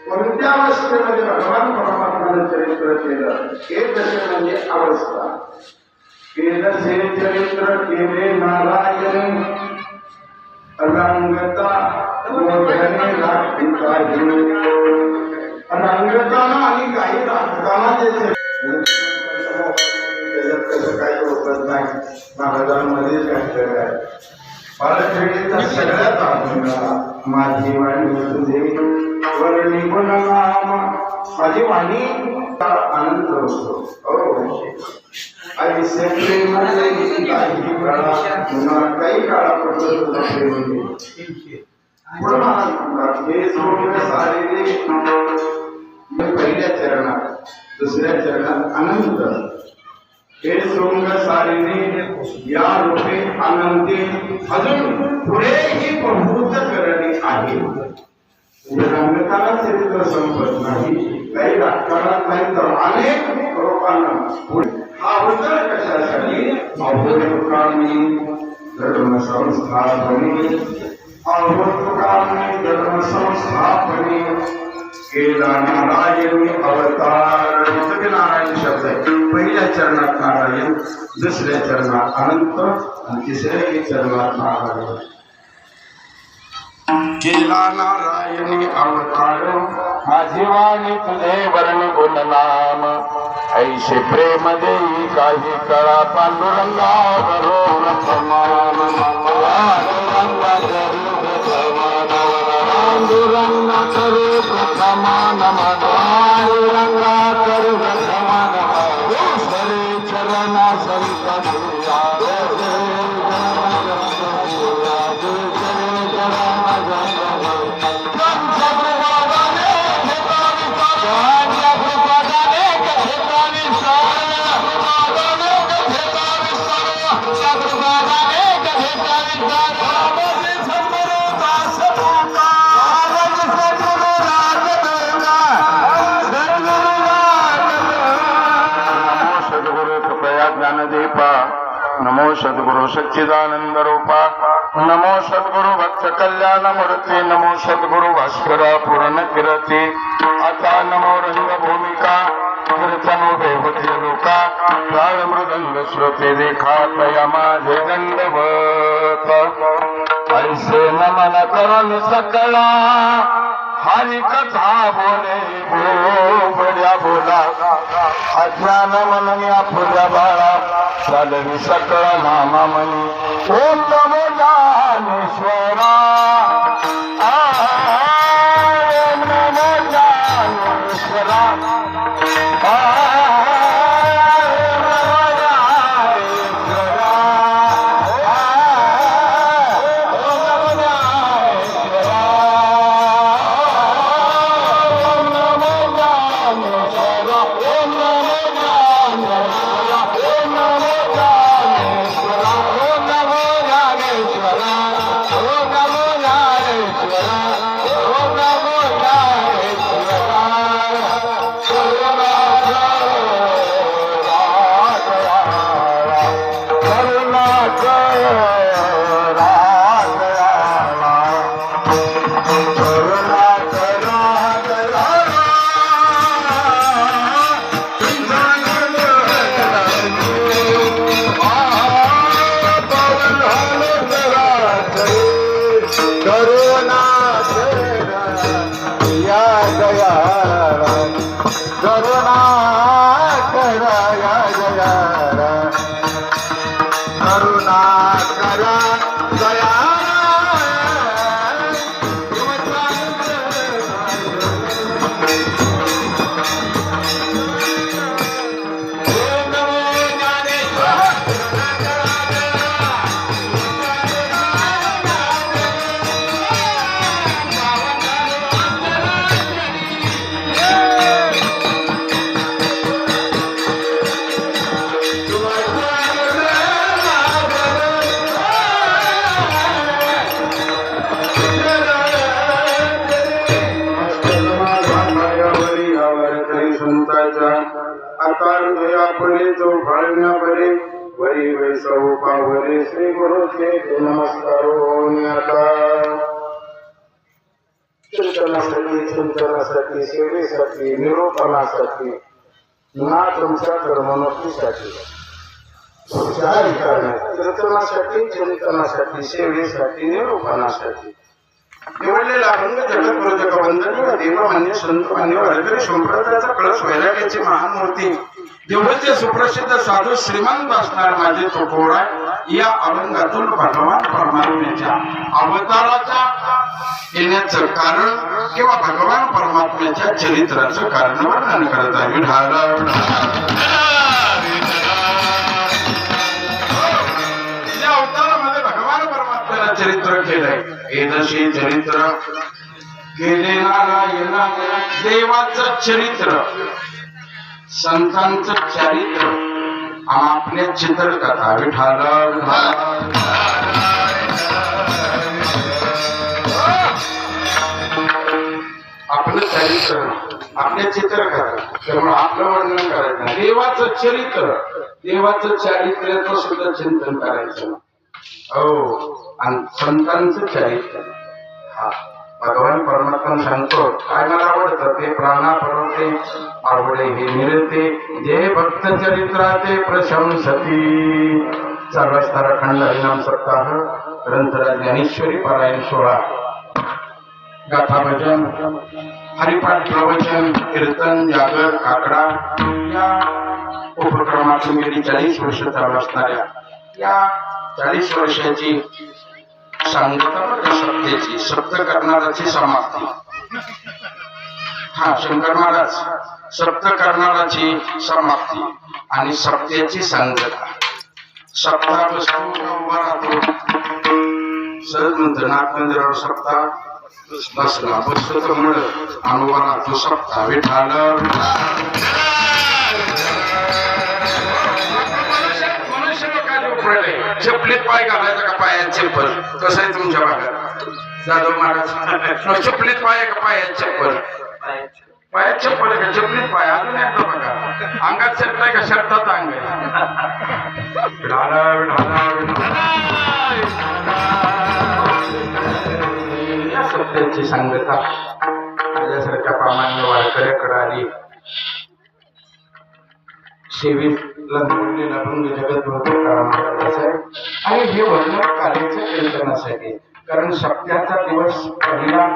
कोणत्या अवस्थेमध्ये भगवान परमात्म्याने चरित्र केलं हे दर्शन म्हणजे अवस्था. केलसे चरित्र केले नारायण अनांगता मोठ्याने राखता अनांगताना आणि काही राखताना जे त्याच्यात कसं काही होत नाही. महाराजांमध्ये काय आहे पालखेडीचा सगळ्यात आनंद माझी वाणी तुझे वर्णी गुणनाम माझी वाणी आनंद होतो. आणि सेंद्रियमध्ये काही काळापर्यंत हे सोडून शारीरिक पहिल्या चरणात दुसऱ्या चरणात आनंद हे सोंग शारीरिक या रूपे आनंदी अजून पुढेही प्रभूत करणे आहे. रंगताला चरित्र संपत नाही काही राजकारणात नाही तर अनेक लोकांना हा अवतार कशासाठी अवधूतकामी धर्म संस्थापने अवधूतकामी धर्म संस्थापने केला नारायण अवतार. नारायण शब्द आहे. पहिल्या चरणात नारायण दुसऱ्या चरणात अनंत आणि तिसऱ्या चरणात नारायण. केला नारायणी अवतार माझी वाणी तुझे वर्ण गुणनाम ऐशे प्रेम देई काही कळा पांडुरंगा बरोबर समान पांडुरंगा करू प्रसमान पांडुरंगा करू प्रसमान शरे चरणा संत नमो सद्गुरु सच्चिदानंद रूपा नमो सद्गुरु भक्त कल्याण मूर्ती नमो सद्गुरु भास्करा पूर्ण कीर्ती आता नमो रंग भूमिका कीर्तनो देवती लोका प्राण मृदंग श्रोते देखा तया माझे दंडवत ऐसे नमन करून सकळा हरि कथा बोले बड्या बोला अज्ञान मनम्या फुल्या बाळा चालवी सकळ नामा मनी ओम नमो ज्ञानेश्वरा ओम नमो ज्ञानेश्वरा वरी वैसव पावरे श्री गुरु नमस्कारो चिंतनासाठी सेवेसाठी निरोपणासाठी ना तुमच्या कर्मणुकीसाठी कीर्तनासाठी चिंतनासाठी सेवेसाठी निरोपणासाठी निवडलेला अभंग जगत वंदनीय देवमान्य संत मान्य वारकरी संप्रदायाचा कळस वैराग्याची महान मूर्ती देवळचे सुप्रसिद्ध साधू श्रीमंत असणार माझे तुकोरा या अभंगातून भगवान परमात्म्याच्या अवताराच्या येण्याचं कारण किंवा भगवान परमात्म्याच्या चरित्राचं कारण वर्णन करत आहे. या अवतारामध्ये भगवान परमात्म्याला चरित्र केलंय. एदशी चरित्र केले नारायण देवाचं चरित्र संतांचं चरित्र आपले चित्रकथा विठाल आपलं चरित्र आपले चित्रकथा त्यामुळे आपलं वर्णन करायचं देवाचं चरित्र देवाचं चारित्र्याचं सुद्धा चिंतन करायचं हो आणि संतांचं चरित्र हा भगवान परमात्मा सांगतो काय मला आवडतं ते प्राणापरवते आवडे हे मिळते जे भक्त चरित्राचे प्रशंसती. सर्वस्तर अखंड हरिनाम सप्ताह ग्रंथराज ज्ञानेश्वरी पारायण 16 गाथा भजन हरिपाठ प्रवचन कीर्तन जागर काकडा या उपक्रमातून गेली 40 वर्ष चालू असणाऱ्या या 40 वर्षाची सांगता सत्तेची सप्त करणाराची समाप्ती. हा शंकर महाराज सप्त करणाराची समाप्ती आणि सप्त्याची सांगता सप्ताह वस्तू उभा राहतो सहज म्हणतो नागमंदिरावर सप्ताह बसला बसतो तर मुळ अनुभव राहतो सप्ताह विठाल. चपलीत पाय घालायचा का पायात चप्पल कसं आहे तुमच्या भागात जाधव महाराज चपलीत पाय का पायात चप्पल पायात चप्पल का चपलीत पाय अजून एकदा बघा अंगात शर्ट आहे का शर्टात अंग सत्याची सांगता माझ्यासारख्या प्रामाण्य वारकऱ्याकडे आली सेवेला निवडलेला अभंग जगत आणि हे वर्णन कार्याच्या कीर्तनासाठी कारण सप्त्याचा दिवस पहिला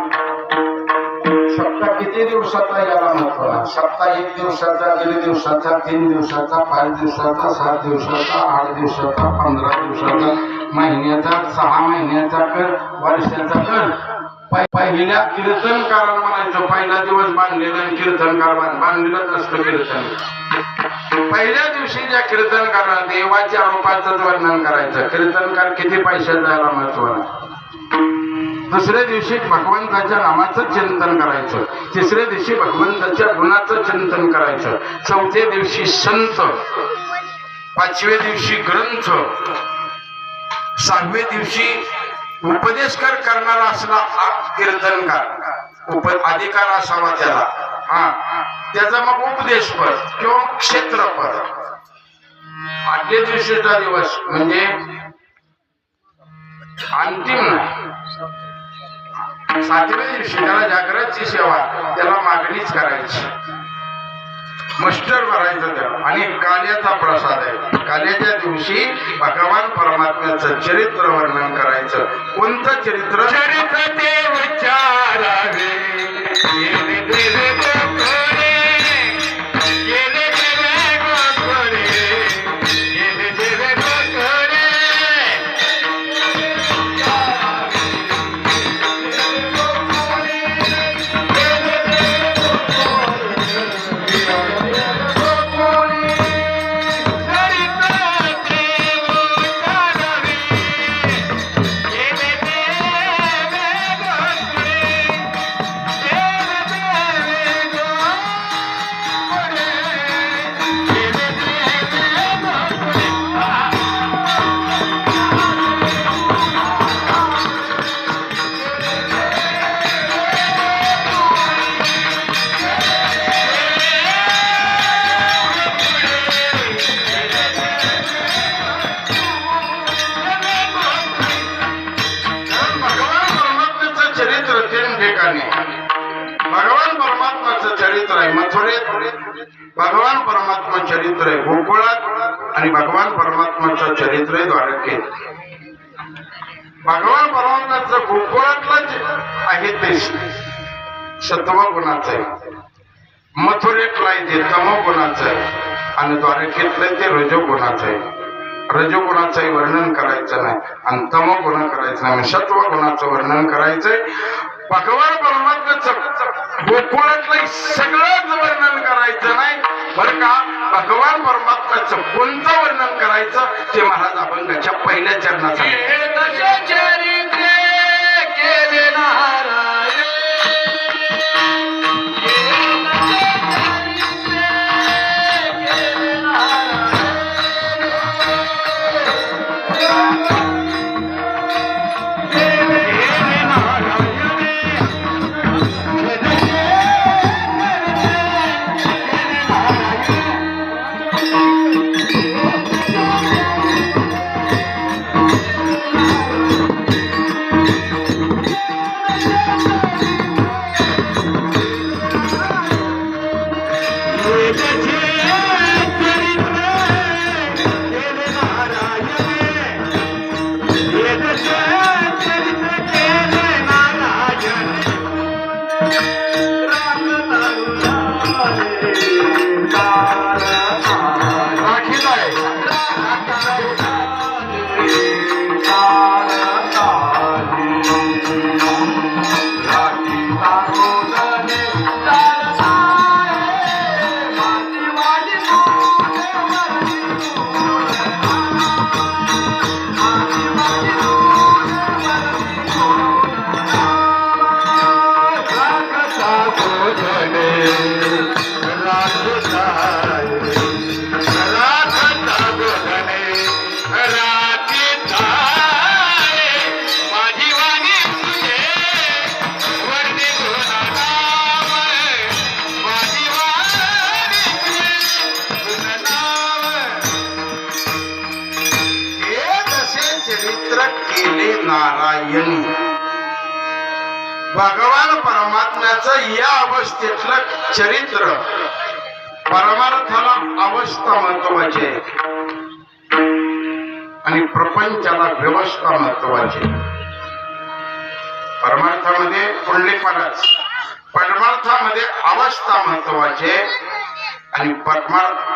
सप्ताह किती दिवसाचा याला महत्व आहे. सप्ताह 1 दिवसाचा, 1.5 दिवसाचा, 3 दिवसाचा, 5 दिवसाचा, 7 दिवसाचा, 8 दिवसाचा, 15 दिवसाचा, महिन्याचा, 6 महिन्याचा कर, वर्षाचा कर. पहिल्या कीर्तनकाराला म्हणायचं पहिला दिवस बांधलेला कीर्तनकार बांधलेलंच असतं कीर्तन. पहिल्या दिवशी ज्या कीर्तनकाराला देवाच्या रूपाचंच वर्णन करायचं. कीर्तनकार किती पैशाचा याला महत्व आहे. दुसऱ्या दिवशी भगवंताच्या नामाचं चिंतन करायचं. तिसऱ्या दिवशी भगवंताच्या गुणाचं चिंतन करायचं. चौथ्या दिवशी संत, 5व्या दिवशी ग्रंथ, 6व्या दिवशी उपदेशकार करणारा असला कीर्तनकार, अधिकार असावा त्याला. त्याचा मग उपदेशपद किंवा क्षेत्रपद. 8व्या दिवशीचा दिवस म्हणजे अंतिम नाही. 7व्या दिवशी त्याला जागराची सेवा, त्याला मागणीच करायची, मस्टर भरायचं त्याला. आणि काल्याचा प्रसाद आहे. काल्याच्या दिवशी भगवान परमात्म्याचं चरित्र वर्णन करायचं. कोणतं चरित्र? चरित्र ते विचारावे भगवान परमात्माचं चरित्र आहे मथुरेत, भगवान परमात्मा चरित्र आहे गोकुळात, आणि भगवान परमात्माचं चरित्र आहे द्वारकेत. भगवान परमात्माचं गोकुळातलं आहे ते सत्व गुणाचं आहे, मथुरेतला ते तमो गुणाचं आहे, आणि द्वारकेतलं ते रजो गुणाचं आहे. रजोगुणाचंही वर्णन करायचं नाही आणि तमो गुण करायचं नाही, सत्व गुणाचं वर्णन करायचंय. भगवान परमात्म्याचं गोकुळातलं सगळंच वर्णन करायचं नाही बरं का. भगवान परमात्म्याचं कोणतं वर्णन करायचं ते महाराज अभंगाच्या पहिल्या चरणात नारायणी. भगवान परमात्म्याचं या अवस्थेतलं चरित्र परमार्थाला अवस्था महत्वाची आहे आणि प्रपंचाला व्यवस्था महत्वाची. परमार्थामध्ये पुंडलिक महाराज परमार्थामध्ये अवस्था महत्वाची आणि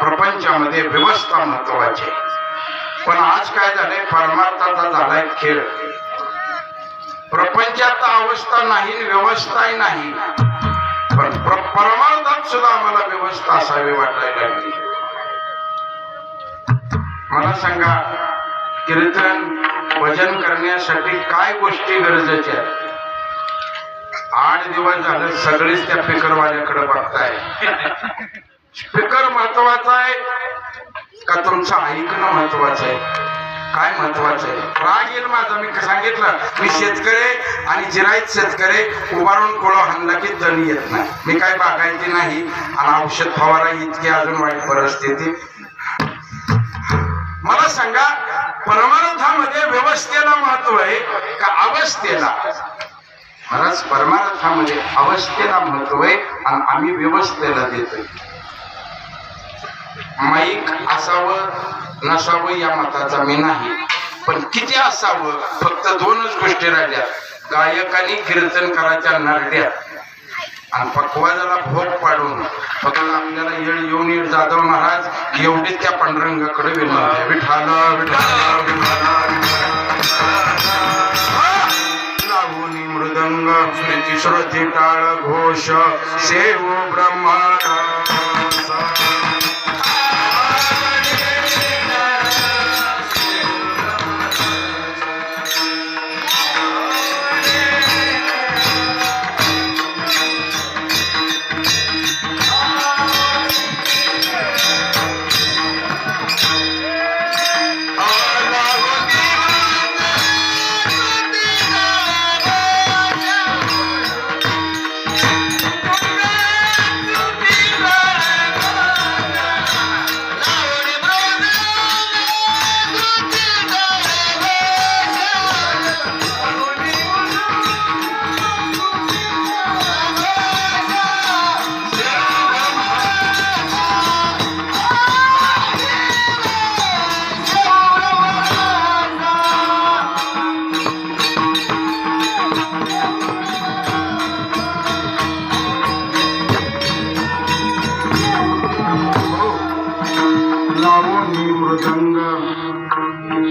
प्रपंचामध्ये व्यवस्था महत्वाची. पण आज काय झालंय, परमार्थाचा झालाय खेळ. प्रपंचात अवस्था नाही, व्यवस्थाही नाही, पण परमार्थात सुद्धा आम्हाला व्यवस्था असावी वाटायला लागली. मला सांगा, कीर्तन भजन करण्यासाठी काय गोष्टी गरजेच्या आहेत? 8 दिवस झाले सगळेच त्या स्पीकरवाल्याकडे बघताय. स्पीकर महत्वाचा आहे का तुमचं ऐकणं महत्वाचं आहे? काय महत्वाचं आहे? राग येईल माझा, मी सांगितलं मी शेतकरी आणि जिरायत शेतकरी, उभारून कोळा हाणला की दणी येत नाही. मी काय बागायती नाही आणि औषध फवारा इतकी अजून वाईट परिस्थिती. मला सांगा, परमार्थामध्ये व्यवस्थेला महत्व आहे का अवस्थेला? महाराज, परमार्थामध्ये अवस्थेला महत्व आहे आणि आम्ही व्यवस्थेला देतोय. माईक असावं नसावं या मताचा मी नाही, पण किती असावं? फक्त 2च गोष्टी राहिल्या, गायकांनी कीर्तन करायच्या नरड्या आणि पक्वाजाला भोग पाडून फक्त आपल्याला येऊन जाधव महाराज एवढीच त्या पांडुरंगाकडे विनंती. विठाला विठाला लावून मृदंग श्रुती टाळ घोष सेव ब्रह्मा.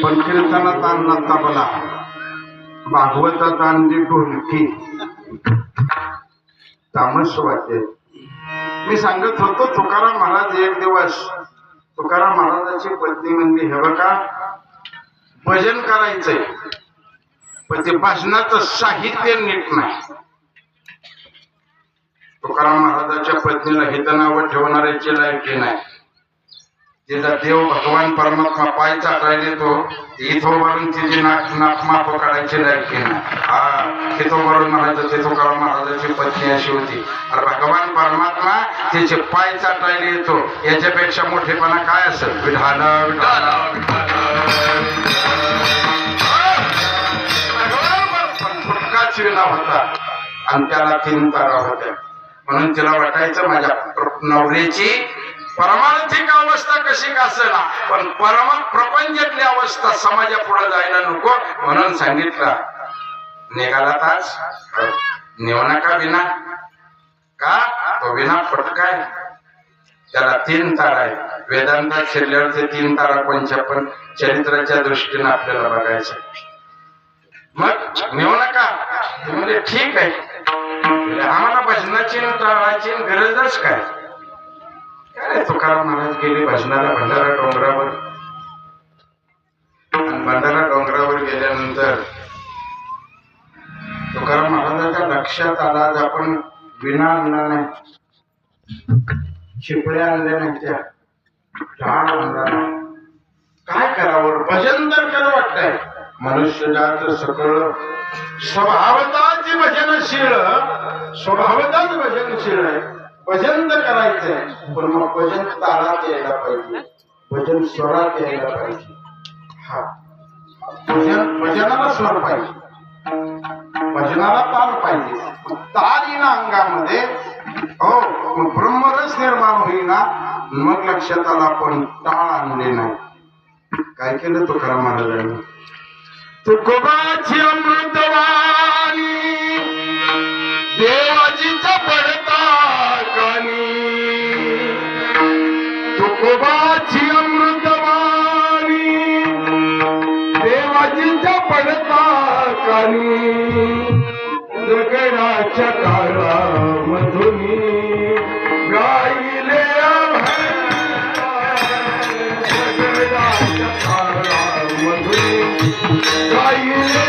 पण कीर्तनात आणला तबला, भागवतात आणली ढोलकी, तामस वाद्य. मी सांगत होतो, तुकाराम महाराज एक दिवस, तुकाराम महाराजाची पत्नी म्हणली, हे बघा भजन करायचंय पण ते भजनाचं साहित्य नीट नाही. तुकाराम महाराजाच्या पत्नीला हित नाव ठेवणाऱ्याची लायकी नाही. तिचा देव भगवान परमात्मा पाय चाटायला येतो, इथं वरून तिची नाक माप काढायची लायकी नाही. हा, तिथं वरून म्हणायचं ते तुकाराम महाराजाची पत्नी अशी होती. अरे भगवान परमात्मा तिचे पाय चाटायला येतो, याच्यापेक्षा मोठेपणा काय असेल? विठाला विठाला पण फुटकाच विना होता आणि त्याला 3 तारा होत्या. म्हणून तिला वाटायचं माझ्या नवऱ्याची परमार्थिक अवस्था कशी का असेना, पण प्रपंचातली अवस्था समाजा पुढे जायला नको. म्हणून सांगितलं, निघाला तास नेऊ नका विना का, तो विना फटकाय. त्याला 3 तारा आहेत. वेदांतात शिरल्यावरचे 3 तारा कोणच्या, पण चरित्राच्या दृष्टीने आपल्याला बघायचं. मग नेऊ नका. म्हणजे ठीक आहे, आम्हाला भजनाची टाळायची गरजच काय? काय तुकाराम महाराज गेले भजनाला भंडारा डोंगरावर. भंडारा डोंगरावर गेल्यानंतर तुकाराम महाराजांच्या लक्षात आला, आज आपण विना आणला नाही, शिपड्या आणल्या नाही, त्या झाड आणला नाही, काय करावं? भजन तर करू वाटतंय. मनुष्य जात सकळ स्वभावताच भजनशील, स्वभावताच भजनशील आहे. भजन तर करायचंय, पण मग भजन तालात यायला पाहिजे, भजन स्वरात यायला पाहिजे. हा, भजनाला स्वर पाहिजे, भजनाला ताल पाहिजे. ताल येईना अंगामध्ये, हो, मग ब्रह्मरस निर्माण होईना. मग लक्षात आला आपण टाळ आणले नाही. काय केलं तुकाराम महाराजांनी? तुकोबाची अमृतवाणी देवाजीचा ठिकाणी दगडाच्या काळामधून गाईले दगडाच्या काळामधून गाईले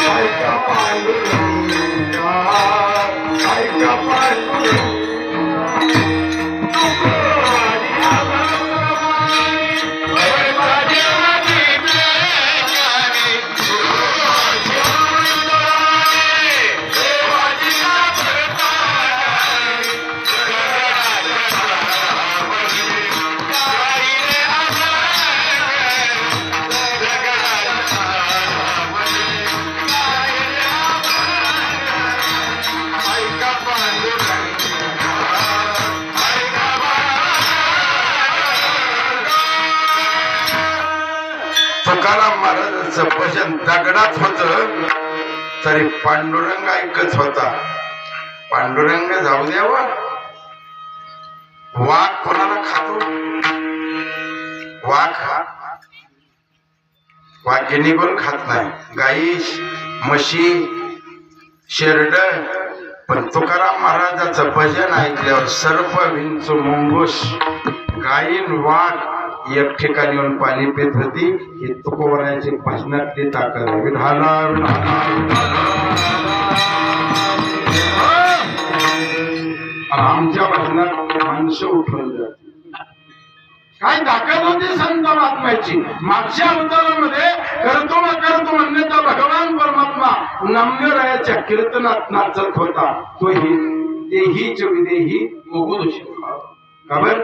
ऐका पांडुरंगा ऐका पांडुरंगा तुकाराम महाराजांचं भजन दगडात होत तरी पांडुरंग ऐकत होता. पांडुरंग जाऊ द्यावा, वाघ कोणाला खातो? वाघ गिनीगोल खात नाही, गाई म्हशी शेरड. पण तुकाराम महाराजांचं भजन ऐकल्यावर सर्प विंचू मुंगूस गायीन वाघ एक ठिकाणी येऊन पाणी पित होती. ही तुकोबरायाची भजनातली ताकद आहे. विढाला आमच्या भजनात माणसं उठवून जाते. काय ताकद होती संत महात्म्याची. मागच्या अवतारामध्ये करतो म्हणण्याचा भगवान परमात्मा नामदेवरायाच्या कीर्तनात नाचत होता. तोही देहीच विदेही मोगुद खबर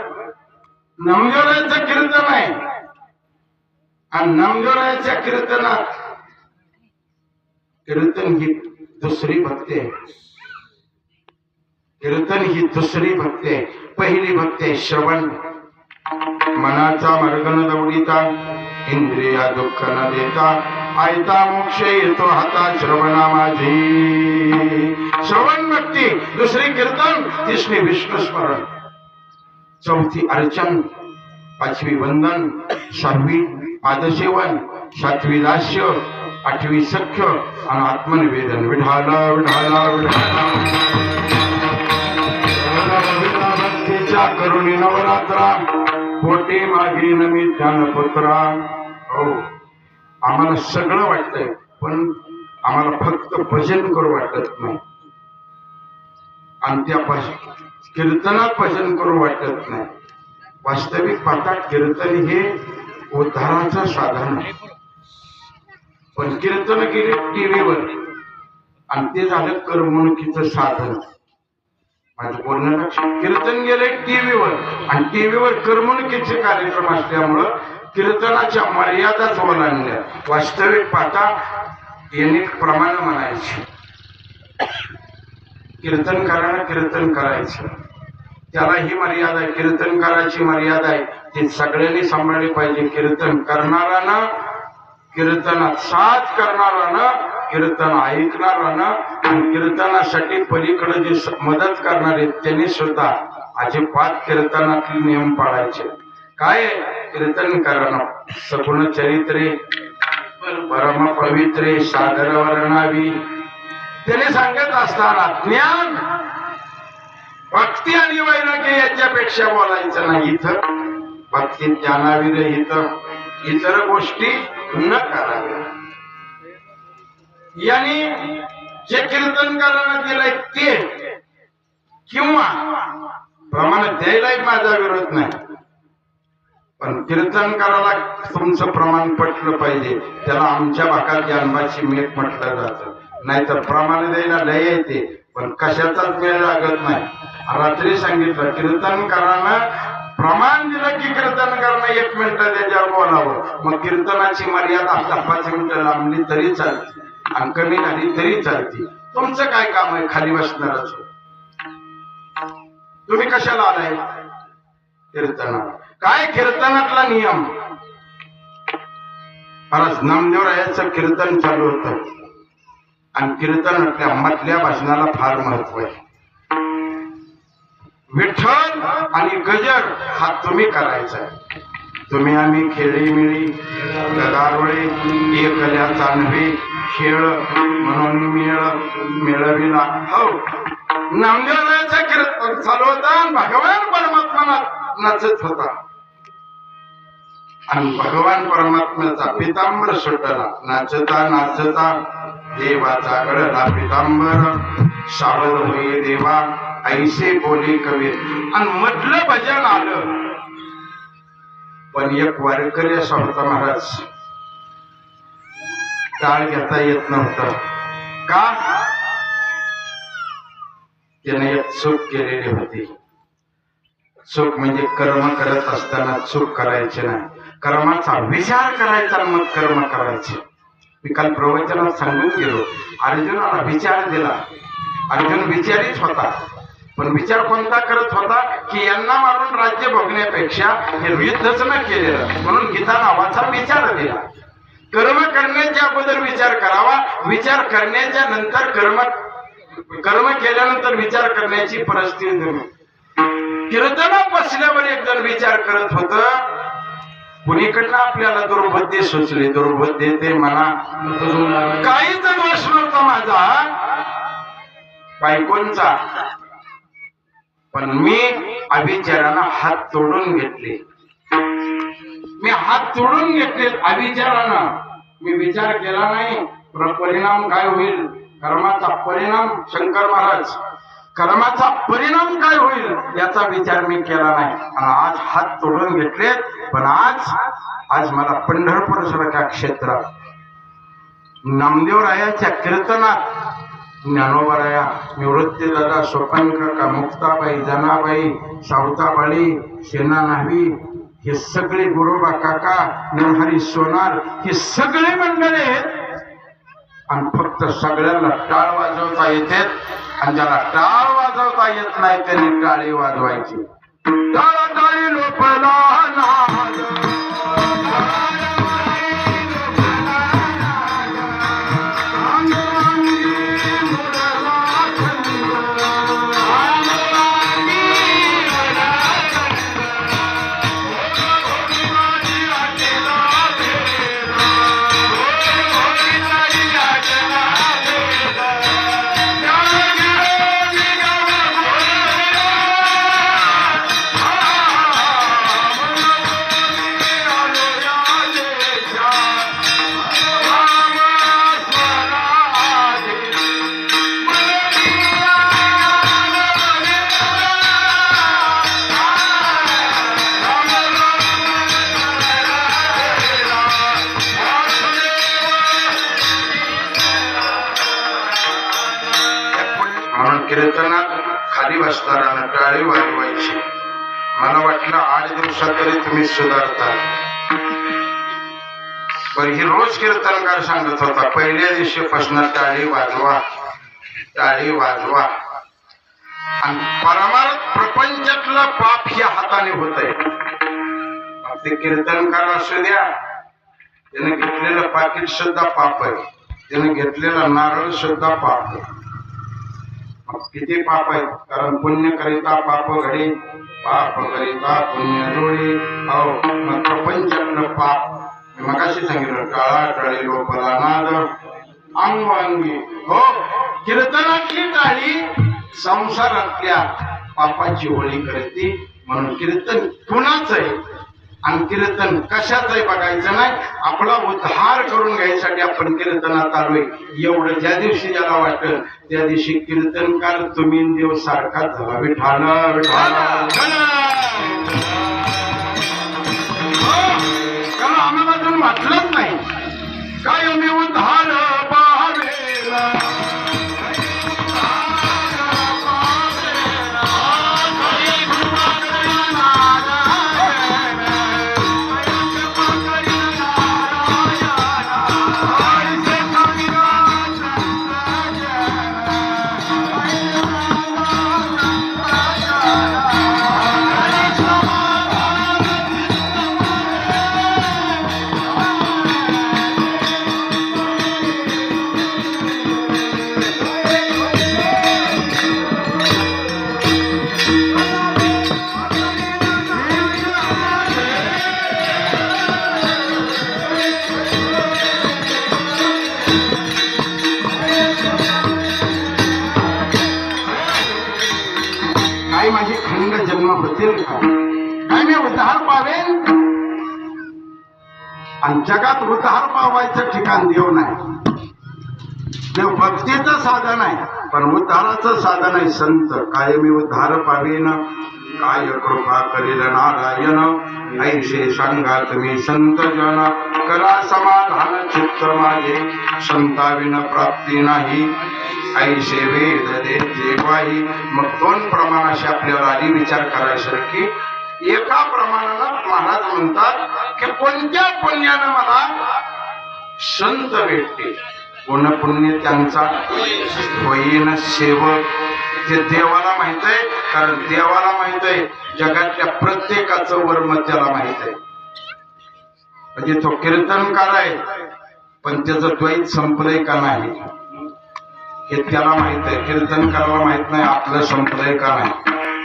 नामदेवरायाचं कीर्तन आहे. आणि नामदेवरायाच्या कीर्तनात कीर्तन ही दुसरी भक्ती आहे. कीर्तन ही दुसरी भक्ती आहे. पहिली भक्ती आहे श्रवण. मनाचा मार्ग न दौडिता इंद्रिया दुःख न देता आयता मोक्ष येतो हाता श्रवणा माझी. श्रवण भक्ती. दुसरी कीर्तन. तिसरी विष्णू स्मरण. चौथी अर्चन. पाचवी वंदन. सहावी पादसेवन. सातवी दास्य. आठवी सख्य आणि आत्मनिवेदन. विढाला विढाला विढाला भक्तीच्या करुणी नवरात्रा पोटी मागे नमी ज्ञानपुत्रा. हो, आम्हाला सगळं वाटतंय पण आम्हाला फक्त भजन करू वाटत नाही. आणि त्या कीर्तनात भजन करू वाटत नाही. वास्तविक पाहता कीर्तन हे उद्धाराचं साधन आहे. पण कीर्तन केले टीव्हीवर आणि ते झालं करमणुकीचं साधन. माझं बोलणं लक्षात. कीर्तन गेले टीव्हीवर आणि टीव्हीवर करमणुकीचे कार्यक्रम असल्यामुळं कीर्तनाच्या मर्यादाच ओलांडल्या. वास्तविक पाहता यांनी प्रमाण म्हणायचे. कीर्तन करायला कीर्तन करायचं त्याला ही मर्यादा आहे. कीर्तन करायची मर्यादा आहे ती सगळ्यांनी सांभाळली पाहिजे. कीर्तन करणारानं, कीर्तनात साथ करणारानं, कीर्तन ऐकणारानं आणि कीर्तनासाठी पलीकडे जे मदत करणारे त्यांनी सुद्धा अजिबात कीर्तनातले नियम पाळायचे. काय कीर्तन करणं सगुण चरित्रे परम पवित्रे सादर वर्णावी. त्याने सांगत असताना ज्ञान भक्ती आणि वैराग्य याच्यापेक्षा बोलायचं नाही. इथं भक्ती ज्ञानावी इथं इतर गोष्टी न कराव्या. यांनी जे कीर्तन करायला दिलंय ते किंवा प्रमाण द्यायलाही माझा विरोध नाही. पण कीर्तन करायला तुमचं प्रमाण पटलं पाहिजे. त्याला आमच्या भागात जन्माची मेघ म्हटलं जातं. नाहीतर प्रमाण द्यायला लय येते पण कशाचाच मेळ लागत नाही. रात्री सांगितलं कीर्तन करायला प्रमाण दिलं की कीर्तन करणं 1 मिनिट त्याच्यावर बोलावं. मग कीर्तनाची मर्यादा 10-5 मिनिटं लांबली तरी चालते आणि कमी झाली तरी चालते. तुमचं काय काम आहे खाली बसणारच. तुम्ही कशाला आलाय कीर्तनाला? काय कीर्तनातला नियम. आज नामदेवरायाचं कीर्तन चालू होतं आणि कीर्तनातल्या मधल्या भाषणाला फार महत्व आहे. विठ्ठल आणि गजर हा तुम्ही करायचा. तुम्ही आम्ही खेळी मिळी गदारोळे एकल्या चांदवी खेळ म्हणून मिळविला. हो नामदेवरायाचा कीर्तन चालू होता. भगवान परमात्मा नाचत होता आणि भगवान परमात्म्याचा पितांबर सुटला. नाचता नाचता देवाचा गळला पितांबर. सावध होई देवा ऐसे बोले कबीर. आणि म्हटलं भजन आलं. पण एक वारकरी असा होता महाराज, टाळ घेता येत नव्हतं. का? त्याने एक चूक केलेली होती. चूक म्हणजे कर्म करत असताना चूक करायची नाही. कर्माचा विचार करायचा मग कर्म करायचे. मी काल प्रवचनात सांगून गेलो. अर्जुनाला विचार दिला. अर्जुन विचारीच होता, पण विचार कोणता करत होता की यांना मारून राज्य भोगण्यापेक्षा हे युद्धच न केलेलं, म्हणून गीता नावाचा विचार दिला. कर्म करण्याच्या अगोदर विचार करावा, विचार करण्याच्या नंतर कर्म केल्यानंतर विचार करण्याची परिस्थिती. कीर्तनात बसल्यावर एक जण विचार करत होत. कुणीकडनं आपल्याला दुर्बुद्धी सुचली. दुर्बुद्धी ते म्हणा काहीच दोष नव्हता माझा, बायकोंचा, पण मी अविचारानं हात तोडून घेतले. मी हात तोडून घेतले अविचारानं. मी विचार केला नाही परिणाम काय होईल. कर्माचा परिणाम, शंकर महाराज, कर्माचा परिणाम काय होईल याचा विचार मी केला नाही. आणि आज हात तोडून घेतले. पण आज मला पंढरपूर सारख्या क्षेत्रात नामदेवरायाच्या कीर्तनात ज्ञानोबराया, निवृत्ती दादा, स्वपन काका, मुक्ताबाई, जनाबाई, सावताबाई, सेना न्हावी, हे सगळे गुरुबा काका, नरहरी सोनार, हे सगळे मंडळी आहेत. आणि फक्त सगळ्यांना टाळ वाजवता येते. आणि ज्याला टाळ वाजवता येत नाही त्यांनी टाळी वाजवायची. टाळा टाळी लोपला नाद, कीर्तनात खाली बसताना टाळी वाजवायची. मला वाटलं 8 दिवसात तरी तुम्ही सुधारता. पण ही रोज कीर्तनकार सांगत होता पहिल्या दिवशीपासून टाळी वाजवा, टाळी वाजवा. आणि परमार्थ प्रपंचातलं पाप ह्या हाताने होत आहे. ते कीर्तनकार असू द्या, त्याने घेतलेलं पाकिट सुद्धा पाप आहे, त्याने घेतलेला नारळ सुद्धा पाप आहे. किती पाप आहेत. कारण पुण्य करिता पाप घडे, पाप करिता पुण्य जोडे. हो मग प्रपंचातलं पाप मगाशी सांगितलं. टाळा टाळी लोपला नाद अंगांगी. हो कीर्तनातली टाळी संसारातल्या पापाची होळी करते. म्हणून कीर्तन कुणाचं आहे आणि कीर्तन कशाच आहे बघायचं नाही. आपला उद्धार करून घ्यायसाठी आपण कीर्तनात आलोय. एवढं ज्या दिवशी ज्याला वाटलं त्या दिवशी कीर्तनकार तुम्ही देव सारखा झाला. विठाला विठाला. कारण आम्हाला अजून वाटलंच नाही काय मी उद्धार पाहावेला. उद्धार पावेल. आणि जगात उद्धार पावायचं ठिकाण देव नाही. देव भक्तीचं साधन आहे, पण उद्धाराचं साधन आहे संत. कायमी उद्धार पावेन काय कृपा करील नारायण. ऐशे सांगा तुम्ही संत जन करा समाधान चित्त माझे. संताविन प्राप्ती नाही ऐशे वेद देते वाही. मग दोन प्रमाणाशी आपल्याला आधी विचार करायसारखी. एका प्रमाणाला महाराज म्हणतात की कोणत्या पुण्यानं मला संत भेटते. कोण पुण्य त्यांचा होईन सेवक. ते देवाला माहित आहे, कारण देवाला माहित आहे जगातल्या प्रत्येकाचं वर्म त्याला माहित आहे. म्हणजे तो कीर्तनकार आहे, पण त्याचं द्वैत संपलंय का नाही हे त्याला माहित आहे. कीर्तनकाराला माहित नाही आपलं संपलंय का नाही.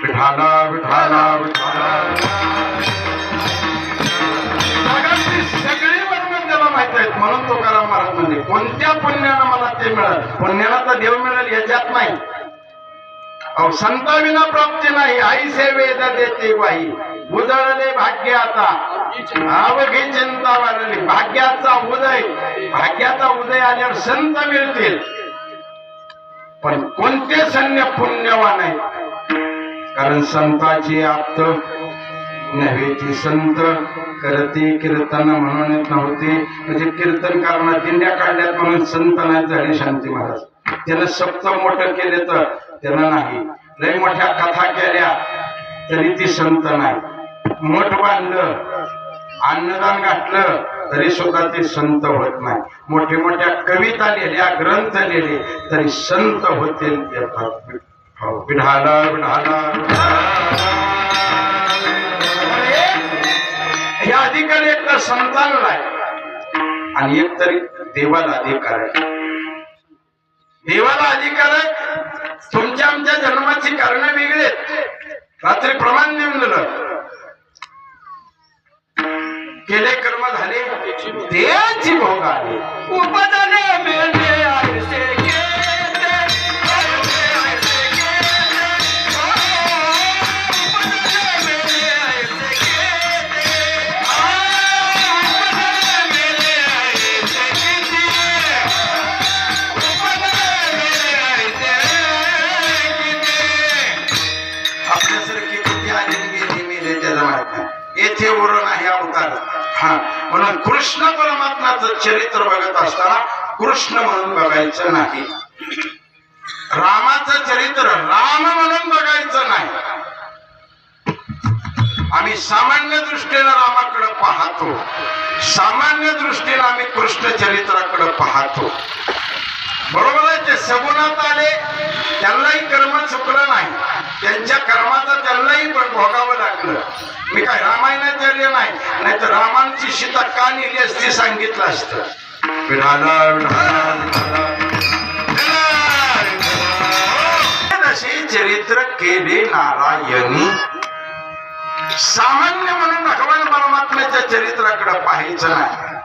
विठाला विठाला विठाला सगळी वर्म त्याला माहित आहेत. म्हणून तुकाराम महाराज म्हणजे कोणत्या पुण्यानं मला ते मिळाल. पुण्याला तर देव मिळेल याच्यात नाही. संताविना प्राप्ती नाही ऐसे वेद देते वाही. उजळले भाग्य आता अवघी चिंता वाढली. भाग्याचा उदय आल्यावर संत मिळतील. पण कोणते सैन्य पुण्यवान आहे, कारण संताची आप्त नव्हे ती संत करते कीर्तन म्हणून नव्हते. म्हणजे कीर्तनकारांना दिंड्या काढल्यात म्हणून संत नाही झाले शांती महाराज. त्यानं सप्त मोठं केले तर त्यानं नाही. लय मोठ्या कथा केल्या तरी ती संत नाही. मठ बांधलं अन्नदान घातलं तरी सुद्धा ते संत होत नाही. मोठे मोठ्या कविता लिहिल्या ग्रंथ लिहिले तरी संत होतील. विढाला विढाला हे अधिकार एक तर संतांना आहे आणि एक तरी देवाला अधिकार आहे. देवाला अधिकार आहे. तुमच्या आमच्या जन्माची कारण वेगळी आहेत. रात्री प्रमाण देऊन दिलं केले कर्म झाले त्याची भोग आले. उपजले मेले आयसे गेले, आयसे गेले, उपजले मेले आयसे गेले, उपजले मेले आयसे गेले, उपजले मेले आयसे गेले. आपल्यासारखी किती आली गेली मेले त्याला माहित नाही. येथे वरून आहे अवतार. म्हणून कृष्ण परमात्म्याचं चरित्र बघत असताना कृष्ण म्हणून बघायचं नाही. रामाचं चरित्र राम म्हणून बघायचं नाही. आम्ही सामान्य दृष्टीने रामाकडे पाहतो, सामान्य दृष्टीने आम्ही कृष्ण चरित्राकडे पाहतो. बरोबर आहे. ते सगुणात आले त्यांनाही कर्म चुकलं नाही. त्यांच्या कर्माचं त्यांनाही भोगावं लागलं. मी काय रामायणाचार्य नाही, नाही तर रामांची सीता का नेली असती सांगितलं असतं. असे चरित्र केले नारायणी. सामान्य म्हणून भगवान परमात्म्याच्या चरित्राकडे पाहायचं नाही.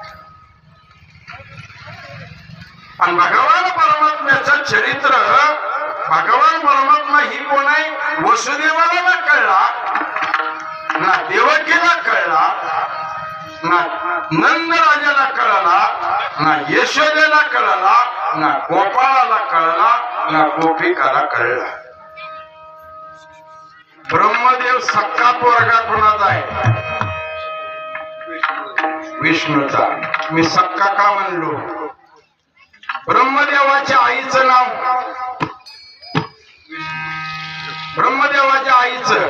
आणि भगवान परमात्म्याचं चरित्र, भगवान परमात्मा ही कोण आहे वसुदेवाला ना कळला, ना देवकीला कळला, ना नंद राजाला कळला, ना यशोदेला कळला, ना गोपाळाला कळला, ना गोपिकाला कळला. ब्रह्मदेव सक्का पोरगा कोणाचा आहे? विष्णूचा. मी सक्का का म्हणलो? ब्रह्मदेवाच्या आईचं नाव, ब्रह्मदेवाच्या आईचं,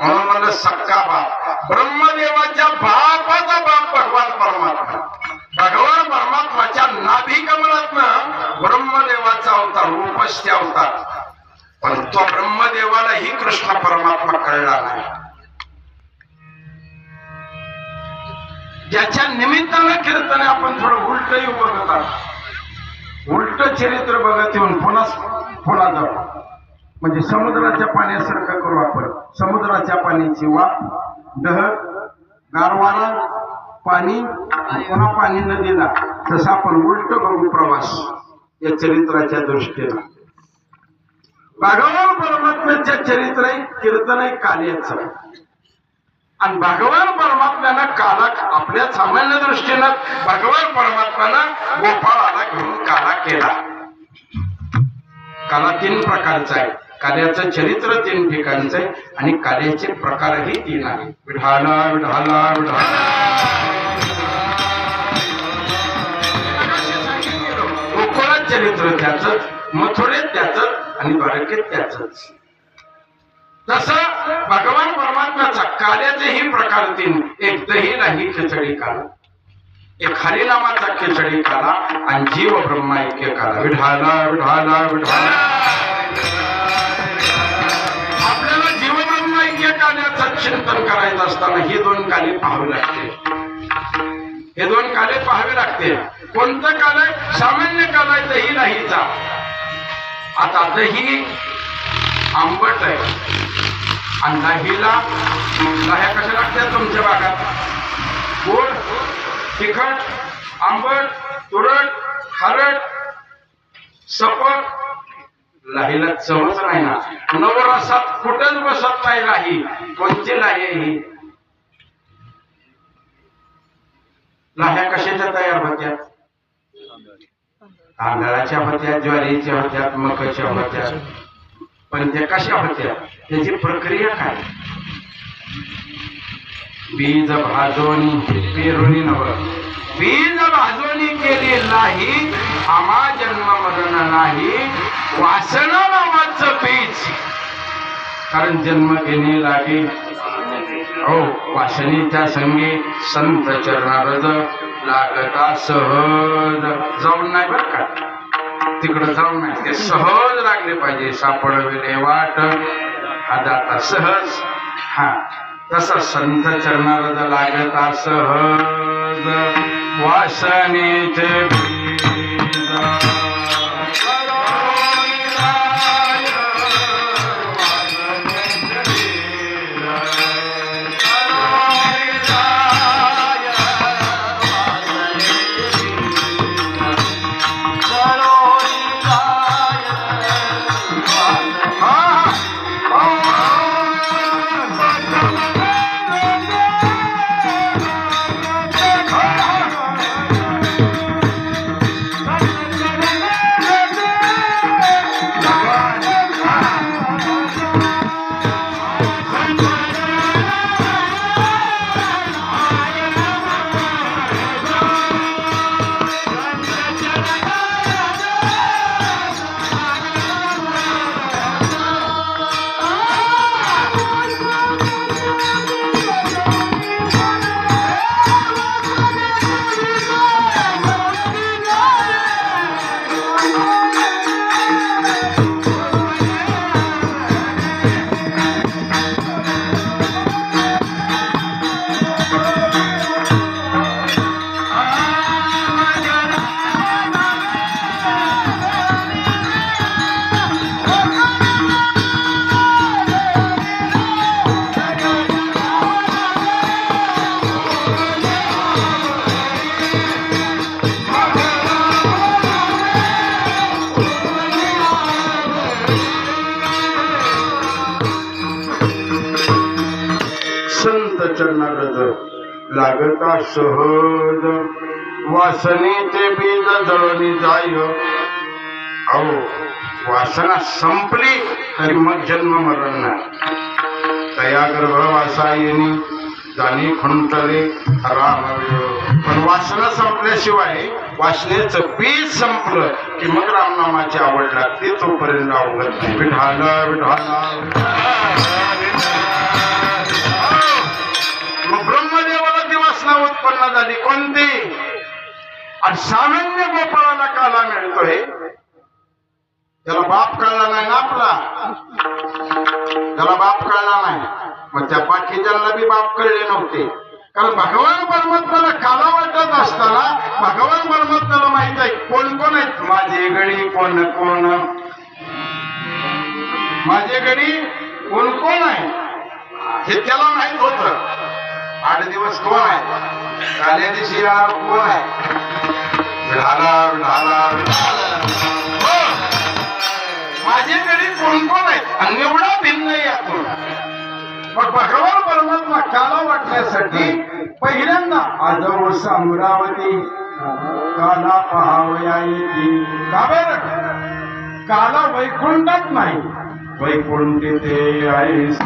म्हणून म्हणलं सक्का बाप. ब्रह्मदेवाच्या बापाचा बाप भगवान परमात्मा. भगवान परमात्माच्या नाभी कमलातनं ब्रह्मदेवाचा अवतार, उपस्थित अवतार. पण तो ब्रह्मदेवालाही कृष्ण परमात्मा कळला नाही. ज्याच्या निमित्तानं कीर्तन आपण थोडं उलट येऊ बघत आहोत. उलट चरित्र बघत येऊन पुन्हा जाऊ. म्हणजे समुद्राच्या पाण्यासारखं करू आपण. समुद्राच्या पाण्याची वाफ, दहक, गारवारा, पाणी, पुन्हा पाणी नदीला. तसं आपण उलट बघू प्रवास या चरित्राच्या दृष्टीनं. भगवान परमात्म्याचे चरित्र आहे कीर्तन आहे काल्याचं. आणि भगवान परमात्म्यानं काला आपल्या सामान्य दृष्टीनं भगवान परमात्म्यानं गोपाळाला घेऊन काला केला. काला 3 प्रकारचा आहे. काल्याचं चरित्र 3 ठिकाणचं आहे आणि काल्याचे प्रकारही 3 आहेत. विढाला विढाला विढाला गोकुळात चरित्र त्याच, मथुरेत त्याच आणि द्वारकेत त्याच. तसं भगवान परमात्म्याचा काल्याचेही प्रकार 3. एक दहीलाही खिचडी काला, एक हरिनामाचा खिचडी काला आणि जीव ब्रह्मा ऐक्य काला. विढाला विढाला विढाला आपल्याला जीव ब्रह्मा ऐक्य काल्याचं चिंतन करायचं असताना ही 2 काले पाहावी लागते. हे 2 काले पाहावे लागते. कोणतं काल आहे? सामान्य काल आहे दही लाहीचा. आता दही आंबट आहे आणि लाह्या कशा लागतात तुमच्या भागात? गोड, तिखट, आंबट, तुरट, खारट, सपक. लाहीला चवच नाही ना. नवरसात कुठंच बसत नाही लाही. कोणती लाही आहे ही? लाह्या कशाच्या तयार होत्या? तांदळाच्या होत्या, ज्वारीच्या होत्या, मकाच्या होत्या. पण त्या कशा होत्या? त्याची प्रक्रिया काय? बीज भाजोनी पेरुनी नव, बीज भाजोनी केली लाही, आमा जन्म मरण नाही, वासना नावाचं बीज. कारण जन्म घेणे लागे हो वासनेच्या संगे संत चरणारज लागता सहज. जाऊन नाही बर का, तिकडं जाऊन नाही, ते सहज लागले पाहिजे. सापडविले वाट आता सहज. हा तसा संत चरणारज लागता सहज वासनेचे चरणारज लागता सहज वासनेचे बीज जळून जाय. अहो वासना संपली तरी मग जन्म मरण नाही. तया गर्भवासायनी जाणी खुंटले राम. पण वासना संपल्याशिवाय वासनेचं बीज संपलं की मग रामनामाची आवड लागते. तोपर्यंत अवघड नाही. विढाला विढाला मग ब्रह्मदेवाला ती वासना उत्पन्न झाली. कोणती? आणि सामान्य गोपाळाला काला मिळतोय. त्याला बाप कळला नाही ना आपला, त्याला बाप कळला नाही. मग त्या बाकीच्यांना बी बाप कळले नव्हते. कारण भगवान परमात्म्याला काला वाटत असताना भगवान परमात्म्याला माहित आहे कोण कोण आहेत. माझे गडी कोण कोण, माझे गडी कोण कोण आहे हे त्याला माहित होत. 8 दिवस कोण आहे, काल्या दिवशी येणार कोण आहे. विढाला विढाला विढाला माझ्याकडे कोण कोण आहेत आणि एवढा भिन्न यातून मग भगवान परमात्मा काला वाटण्यासाठी पहिल्यांदा आजव अमरावती काला पहावया येती का बरं काला वैकुंठात नाही वैकुंठ ते आहेस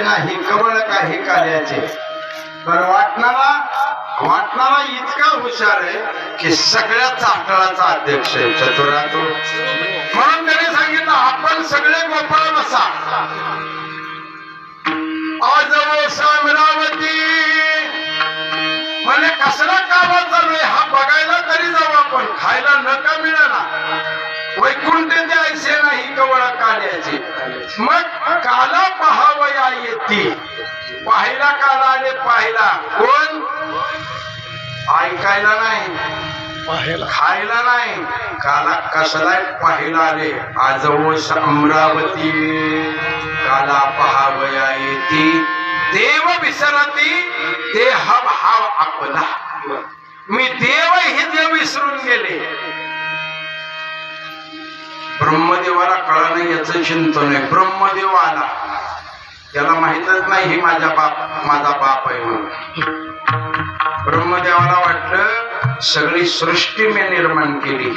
नाही कवळ काही कार्याचे पण वाटणारा इतका हुशार आहे की सगळ्या चाकळाचा अध्यक्ष आहे चतुरातो म्हणून त्याने सांगितलं आपण सगळे गोपाळ बसा आजवो सामरावती म्हणजे कसला कामा चालू आहे हा बघायला तरी जाऊ आपण खायला नका मिळाला वैकुंठ ते ऐसे नाही कवळ काल्याचे मग काला पहावया येती पाहिला काला आले पाहिला कोण ऐकायला नाही खायला नाही काला कसला पाहिला आले आजवो अमरावती काला पहावया येती देव विसरती देह भाव आपला मी देव हे देव विसरून गेले ब्रह्मदेवाला कळा नाही याचं चिंतन आहे ब्रह्मदेव आला त्याला माहितच नाही ही माझा बाप आहे म्हणून ब्रह्मदेवाला वाटलं सगळी सृष्टी मी निर्माण केली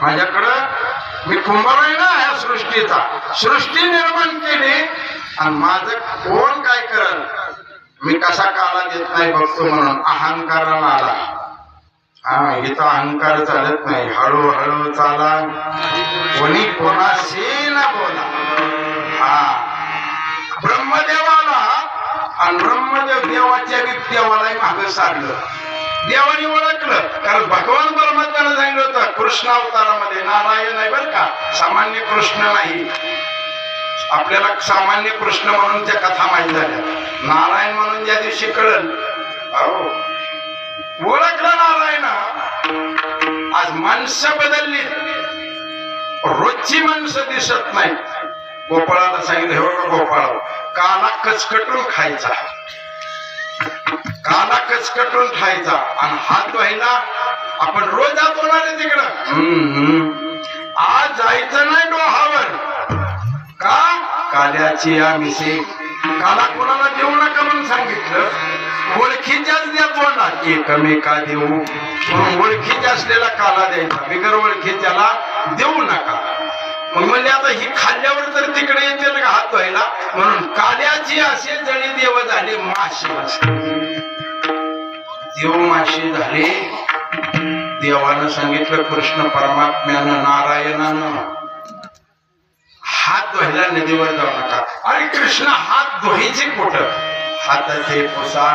माझ्याकडं मी कुंभार आहे ना ह्या सृष्टीचा सृष्टी निर्माण केली आणि माझं कोण काय करल मी कसा काला देत नाही बघतो म्हणून अहंकाराला आला हा इथं अहंकार चालत नाही हळूहळू चाला कोणी कोणाशी न बोला हा ब्रह्मदेवाला आणि ब्रह्मदेव देवाच्या देवालाही मागे सारलं देवाने ओळखलं कारण भगवान परमात्म्याने सांगितलं होतं कृष्ण अवतारामध्ये नारायण आहे बरं का सामान्य कृष्ण नाही आपल्याला सामान्य कृष्ण म्हणून त्या कथा माहीत झाल्या नारायण म्हणून ज्या दिवशी कळल अहो ओळखलं नारायण आज माणसं बदलली रोजची माणसं दिसत नाही गोपाळाला सांगितलं हे बघा गोपाळ काला कचकटून खायचा काला कचकटून खायचा आणि हात व्हायला आपण रोज जात होणार आहे तिकडं आज जायचं नाही डोहावर का काल्याची आमिषे काला कोणाला देऊ नका म्हणून सांगितलं ओळखीच्याच द्या तोंडा एकमेका देऊ म्हणून ओळखीच्या असलेला काला द्यायचा बिगर ओळखीच्याला देऊ नका मग म्हणजे आता ही खाल्ल्यावर तर तिकडे येते ना हात धुवायला म्हणून काल्याची असे जळी देव झाले माशी देव माशी झाले देवानं सांगितलं कृष्ण परमात्म्यानं नारायणानं हात धुवायला नदीवर जाऊ नका अरे कृष्ण हात धुवायचे कुठं हाताचे पोसा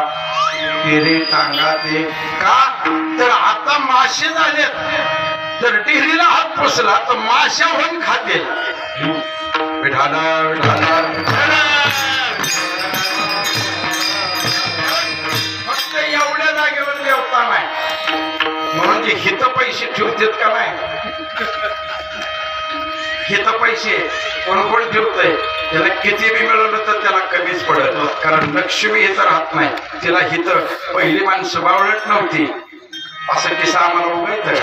तेरे टांगाचे का तर आता मासे झालेत तर टिहरीला हात पुसला तर माशा होऊन खाते फक्त एवढ्या जागेवर देवता नाही म्हणून जे हित पैसे ठेवतात का नाही हित पैसे कोण कोण ठेवतंय त्याला किती बी मिळवलं तर त्याला कमीच पडत कारण लक्ष्मी हित राहत नाही तिला हित पहिली माणसं बावळत नव्हती असं किस्सा आम्हाला उगायचं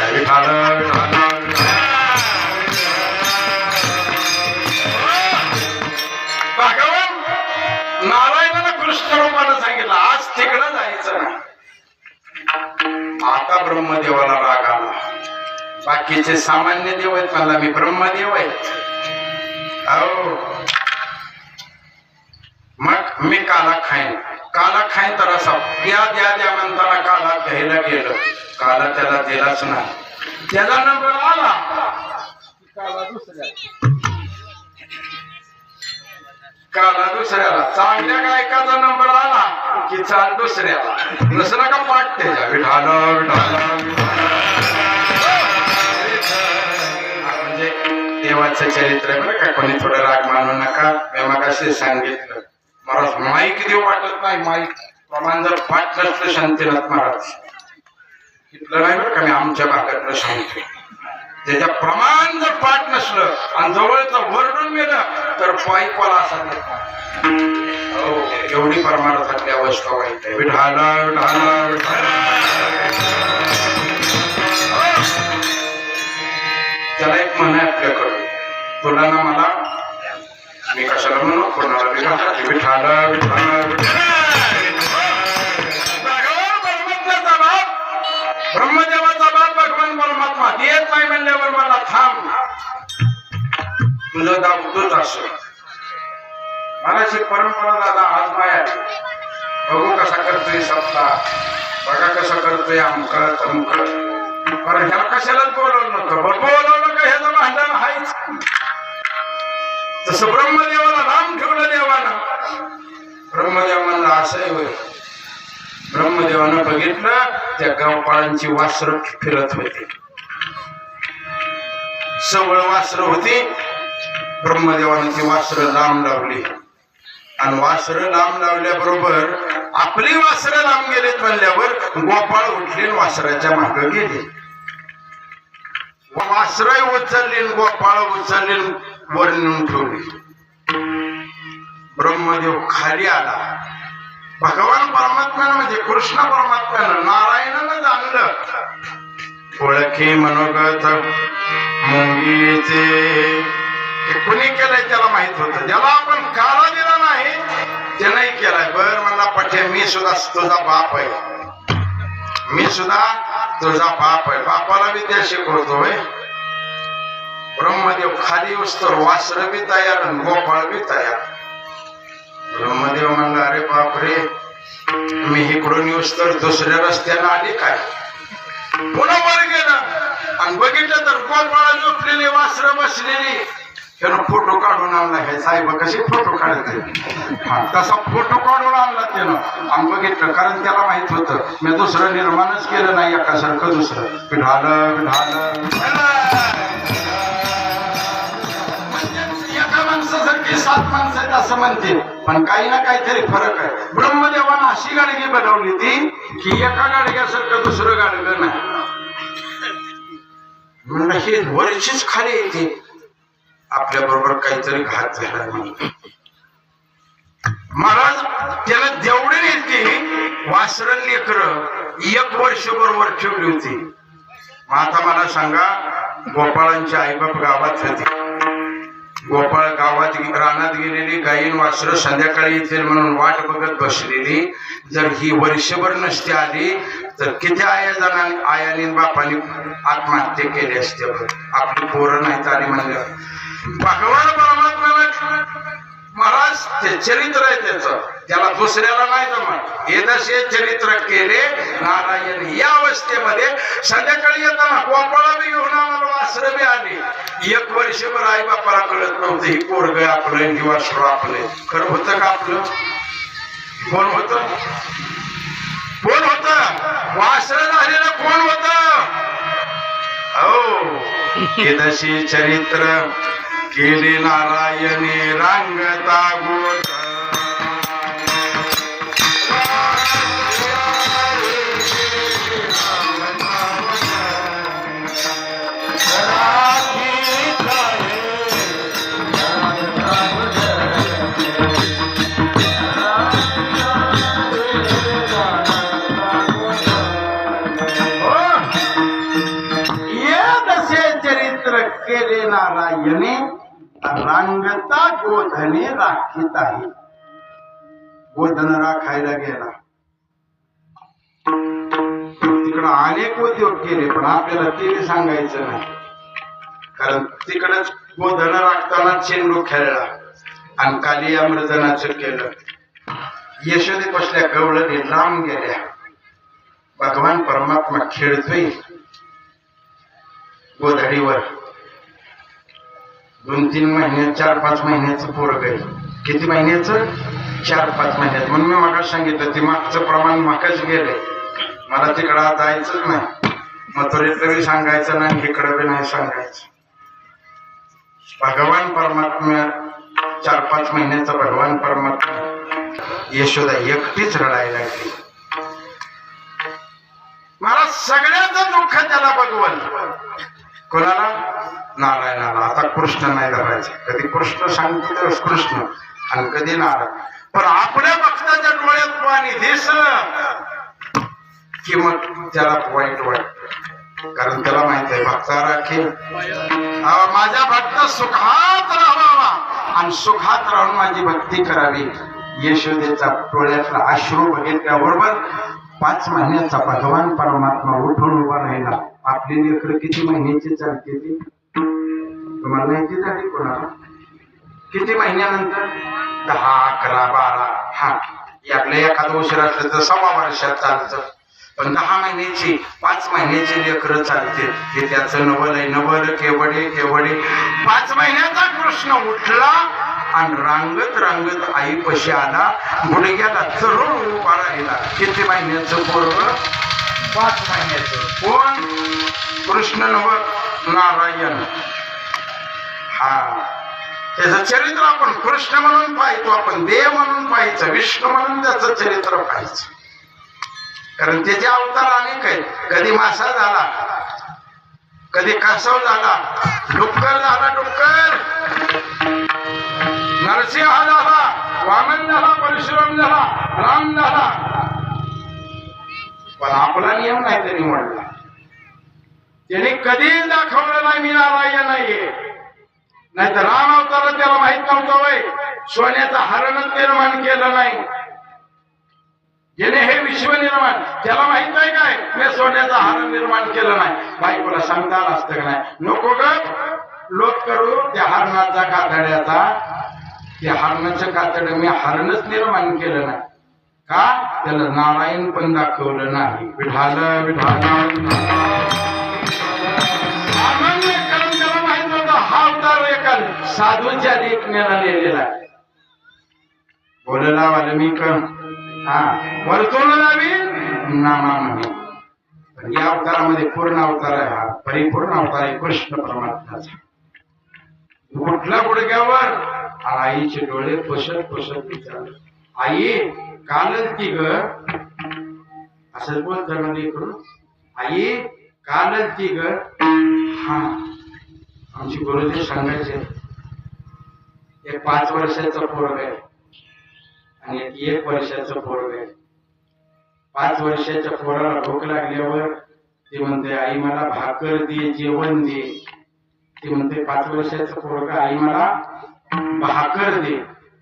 भगवान नारायणाला कृष्ण रूपानं सांगितलं आज तिकडं जायचं नाही आता ब्रह्मदेवाला राग आला. बाकीचे सामान्य देव आहेत, मला मी ब्रह्मदेव आहेत. अहो मग मी काला खाईन तर असा द्या म्हणताना काला घ्यायला गेलं. काला त्याला दिलाच नाही. त्याचा नंबर आला काला दुसऱ्याला. चांगल्या गायकाचा नंबर आला की चाल दुसऱ्याला. दुसरा का पाठ त्याच्या विठाला म्हणजे देवाचं चरित्र आहे बरं का. कोणी थोडं राग मानू नका. मी मगाशी सांगितलं महाराज माईक देव वाटत नाही. माईक प्रमाण जर पाठ नसलं शांतीनाथ महाराज इथलं नाही बरं का. मी आमच्या भागातलं सांगतो. त्याच्या प्रमाण जर पाठ नसलं आणि जवळचं वरडून गेलं तर पाईपवाला असा हो. एवढी परमार्थातली अवस्था वाईट आहे. विठाला त्याला एक म्हण आहे आपल्याकडं. तुला ना मला मी कशाला म्हणू कोणाला विठाला ब्रह्मदेवाचा बाप भगवान परमात्मा देत नाही म्हणल्यावर मला थांब तुझं दाब तूच असं. मनाची परंपरा दादा आज माया बघू कसा करतोय सत्ता. बघा कसं करतोय अमका तमक. पण ह्याला कशालाच बोलवलं नव्हतं. बोलवलं का ह्याचं भांडण आहेच. तसं ब्रह्मदेवाला राम ठेवलं देवानं. ब्रह्मदेव म्हणला असंही होय. ब्रह्मदेवानं बघितलं त्या गावपाळांची वासरं फिरत होती. सवळ वासरं होती. ब्रह्मदेवानं ती वासरं लांब लावली आणि वासरं लांब लावल्याबरोबर आपली वासरं लांब गेलीत म्हणल्यावर गोपाळ उठली वासराच्या मागे गेली. वासरं उचलली गोपाळ उचलली वर नेऊन ठेवली. ब्रह्मदेव खाली आला. भगवान परमात्म्यानं म्हणजे कृष्ण परमात्म्यानं नारायणानं जाणलं. ओळखी मनोगत मुंगीचे हे कुणी केलंय त्याला माहित होतं. ज्याला आपण काला दिला नाही ते नाही केलाय. बर म्हणला पठे मी सुद्धा तुझा बाप आहे. मी सुद्धा तुझा बाप आहे. बापाला विद्या शिकवतोय. ब्रह्मदेव खाली उस्तर वासर बी तयार आणि गोपाळ बी तयार. ब्रह्मदेव म्हणला अरे बापरे मी इकडून येऊस तर दुसऱ्या रस्त्यानं आली काय. पुन्हा वर गेलं आणि बघितलं तर गोपाळा झोपलेली वासर बसलेली. त्यानं फोटो काढून आणला. हे साहेब कसे फोटो काढते तसा फोटो काढून आणला त्यानं आणि बघितलं. कारण त्याला माहित होतं मी दुसरं निर्माणच केलं नाही एकासारखं दुसरं. पिढालं एका माणसासारखी 7 माणसं आहेत असं म्हणते. पण काही ना काहीतरी फरक आहे. ब्रह्मदेवानं अशी गाडगी बनवली ती की एका गाडग्यासारखं दुसरं गाडगं नाही. म्हणलं हे वरचीच खाली येते. आपल्या बरोबर काहीतरी घात झाला नाही. महाराज त्याला जेवढी येते वासरं लेकरं 1 वर्ष बरोबर ठेवली होती. आता मला सांगा गोपाळांची आईबाप गावात होती. गोपाळ गावात रानात गेलेली गायीन वासरं संध्याकाळी येतील म्हणून वाट बघत बसलेली. जर ही वर्षभर नसती आली तर किती आयानी बापाने आत्महत्या केली असते. आपली पोरं नाहीत आली म्हणल्यावर भगवान परमात्म्याला महाराज ते चरित्र आहे त्याचं. त्याला दुसऱ्याला नाही जमत. येदशे चरित्र केले नारायण. या अवस्थेमध्ये संध्याकाळी येताना गोपाळा बी घेऊन आम्हाला वासरं बी आली. 1 वर्षभर आई बापाला कळत नव्हतं ही पोरग आपलं ही वासरू आपले. खरं होतं का आपलं. कोण होत कोण होत वासर झालेलं कोण होत. हो येदशे चरित्र केले नारायणी रांगता गोठ. केले नारायणे रांगता गोधने राखीत आहे. गोधन राखायला गेला तिकडं अनेक उद्योग केले पण आपल्याला ते सांगायचं नाही, कारण तिकडच गोधन राखताना चेंडू खेळला आणि काली अमृतनाचं केलं. यशोदे कसल्या गवळणी लांब गेल्या. भगवान परमात्मा खेळतोय गोधडीवर. 2-3 महिन्यात 4-5 महिन्याचं पोरग आहे. किती महिन्याचं? 4-5 महिन्यात. म्हणून मी मागास सांगितलं ते मागचं प्रमाण मागास गेलंय. मला तिकडं जायचंच नाही, मथुरेतही सांगायचं नाही, इकडं बी नाही सांगायचं. भगवान परमात्मा 4-5 महिन्याचा भगवान परमात्मा यशोदा एकटीच रडायला लागली. मला सगळ्याचं दुःख त्याला बघवल. कोणाला? नारायणाला. आता कृष्ण नाही धरायचं. कधी कृष्ण सांगतो तर कृष्ण आणि कधी नारायण. पण आपल्या भक्ताच्या डोळ्यात पाणी दिसलं की मग त्याला वाईट वाटत, कारण त्याला माहित आहे भक्ता राखील. माझ्या भक्त सुखात राहावा आणि सुखात राहून माझी भक्ती करावी. यशोदेचा डोळ्यातला अश्रू बघितल्याबरोबर 5 महिन्याचा भगवान परमात्मा उठून उभा राहिला. आपली लेकरं किती महिन्याची चालते ती तुम्हाला माहिती झाली कोणाला? किती महिन्यानंतर? 10, 11, 12. हा, यातलं एखादं उशीर असलं तर 6 वर्षात चालतं, पण 10 महिन्याची 5 महिन्याची लेकरं चालते. हे त्याचं नवल आहे. नवल केवढे केवढे. 5 महिन्याचा कृष्ण उठला आणि रांगत रांगत आईपाशी आला. गुडघ्याला चढून उभा राहिला. किती महिन्याचं पोरग? 5 महिन्याचं. कोण? कृष्ण नव नारायण. हा, त्याचं चरित्र आपण कृष्ण म्हणून पाहायचो, आपण देव म्हणून पाहायचं, विष्णू म्हणून त्याचं चरित्र पाहायचं, कारण त्याचे अवतार अनेक आहेत. कधी मासा झाला, कधी कासव झाला, डुक्कर झाला, डुक्कर नरसिंह झाला, वामन झाला, परशुराम झाला, राम झाला. पण आपला नियम नाही त्यांनी म्हणला. त्याने कधी दाखवलं नाही मी नारायण नाहीये. नाही तर राम अवतार त्याला माहित नव्हतं वय सोन्याचं हरणच निर्माण केलं नाही. ज्याने हे विश्व निर्माण त्याला माहित आहे काय मी सोन्याचं हरण निर्माण केलं नाही. बायकोला सांगता आलं असतं का नाही, नको ग लोक करू त्या हरणाचा कातड्याचा. त्या हरणाचं कातड मी हरणच निर्माण केलं नाही का? त्याला नारायण पण दाखवलं नाही. विठाल विठाल त्याला माहित होतं हा अवतार एका साधूच्या लेखण्याला लिहिलेला आहे. बोलला वाल्मिक हा वरतून लावी नामा म्हणे. या अवतारामध्ये पूर्ण अवतार आहे, हा परिपूर्ण अवतार आहे कृष्ण परमात्म्याचा. कुठल्या गुडघ्यावर? आईचे डोळे पुसत पुसत विचारले, आई कालच की ग? असं बोलताना लेकरू, आई कालच की ग? हा, आमची गुरुजी सांगायचे एक 5 वर्षाचं पोरग आहे आणि 1 वर्षाचं पोरग आहे. 5 वर्षाच्या पोराला भूक लागल्यावर ती म्हणते आई मला भाकर दे, जेवण दे. ती म्हणते 5 वर्षाचं पोरग आई मला भाकर दे.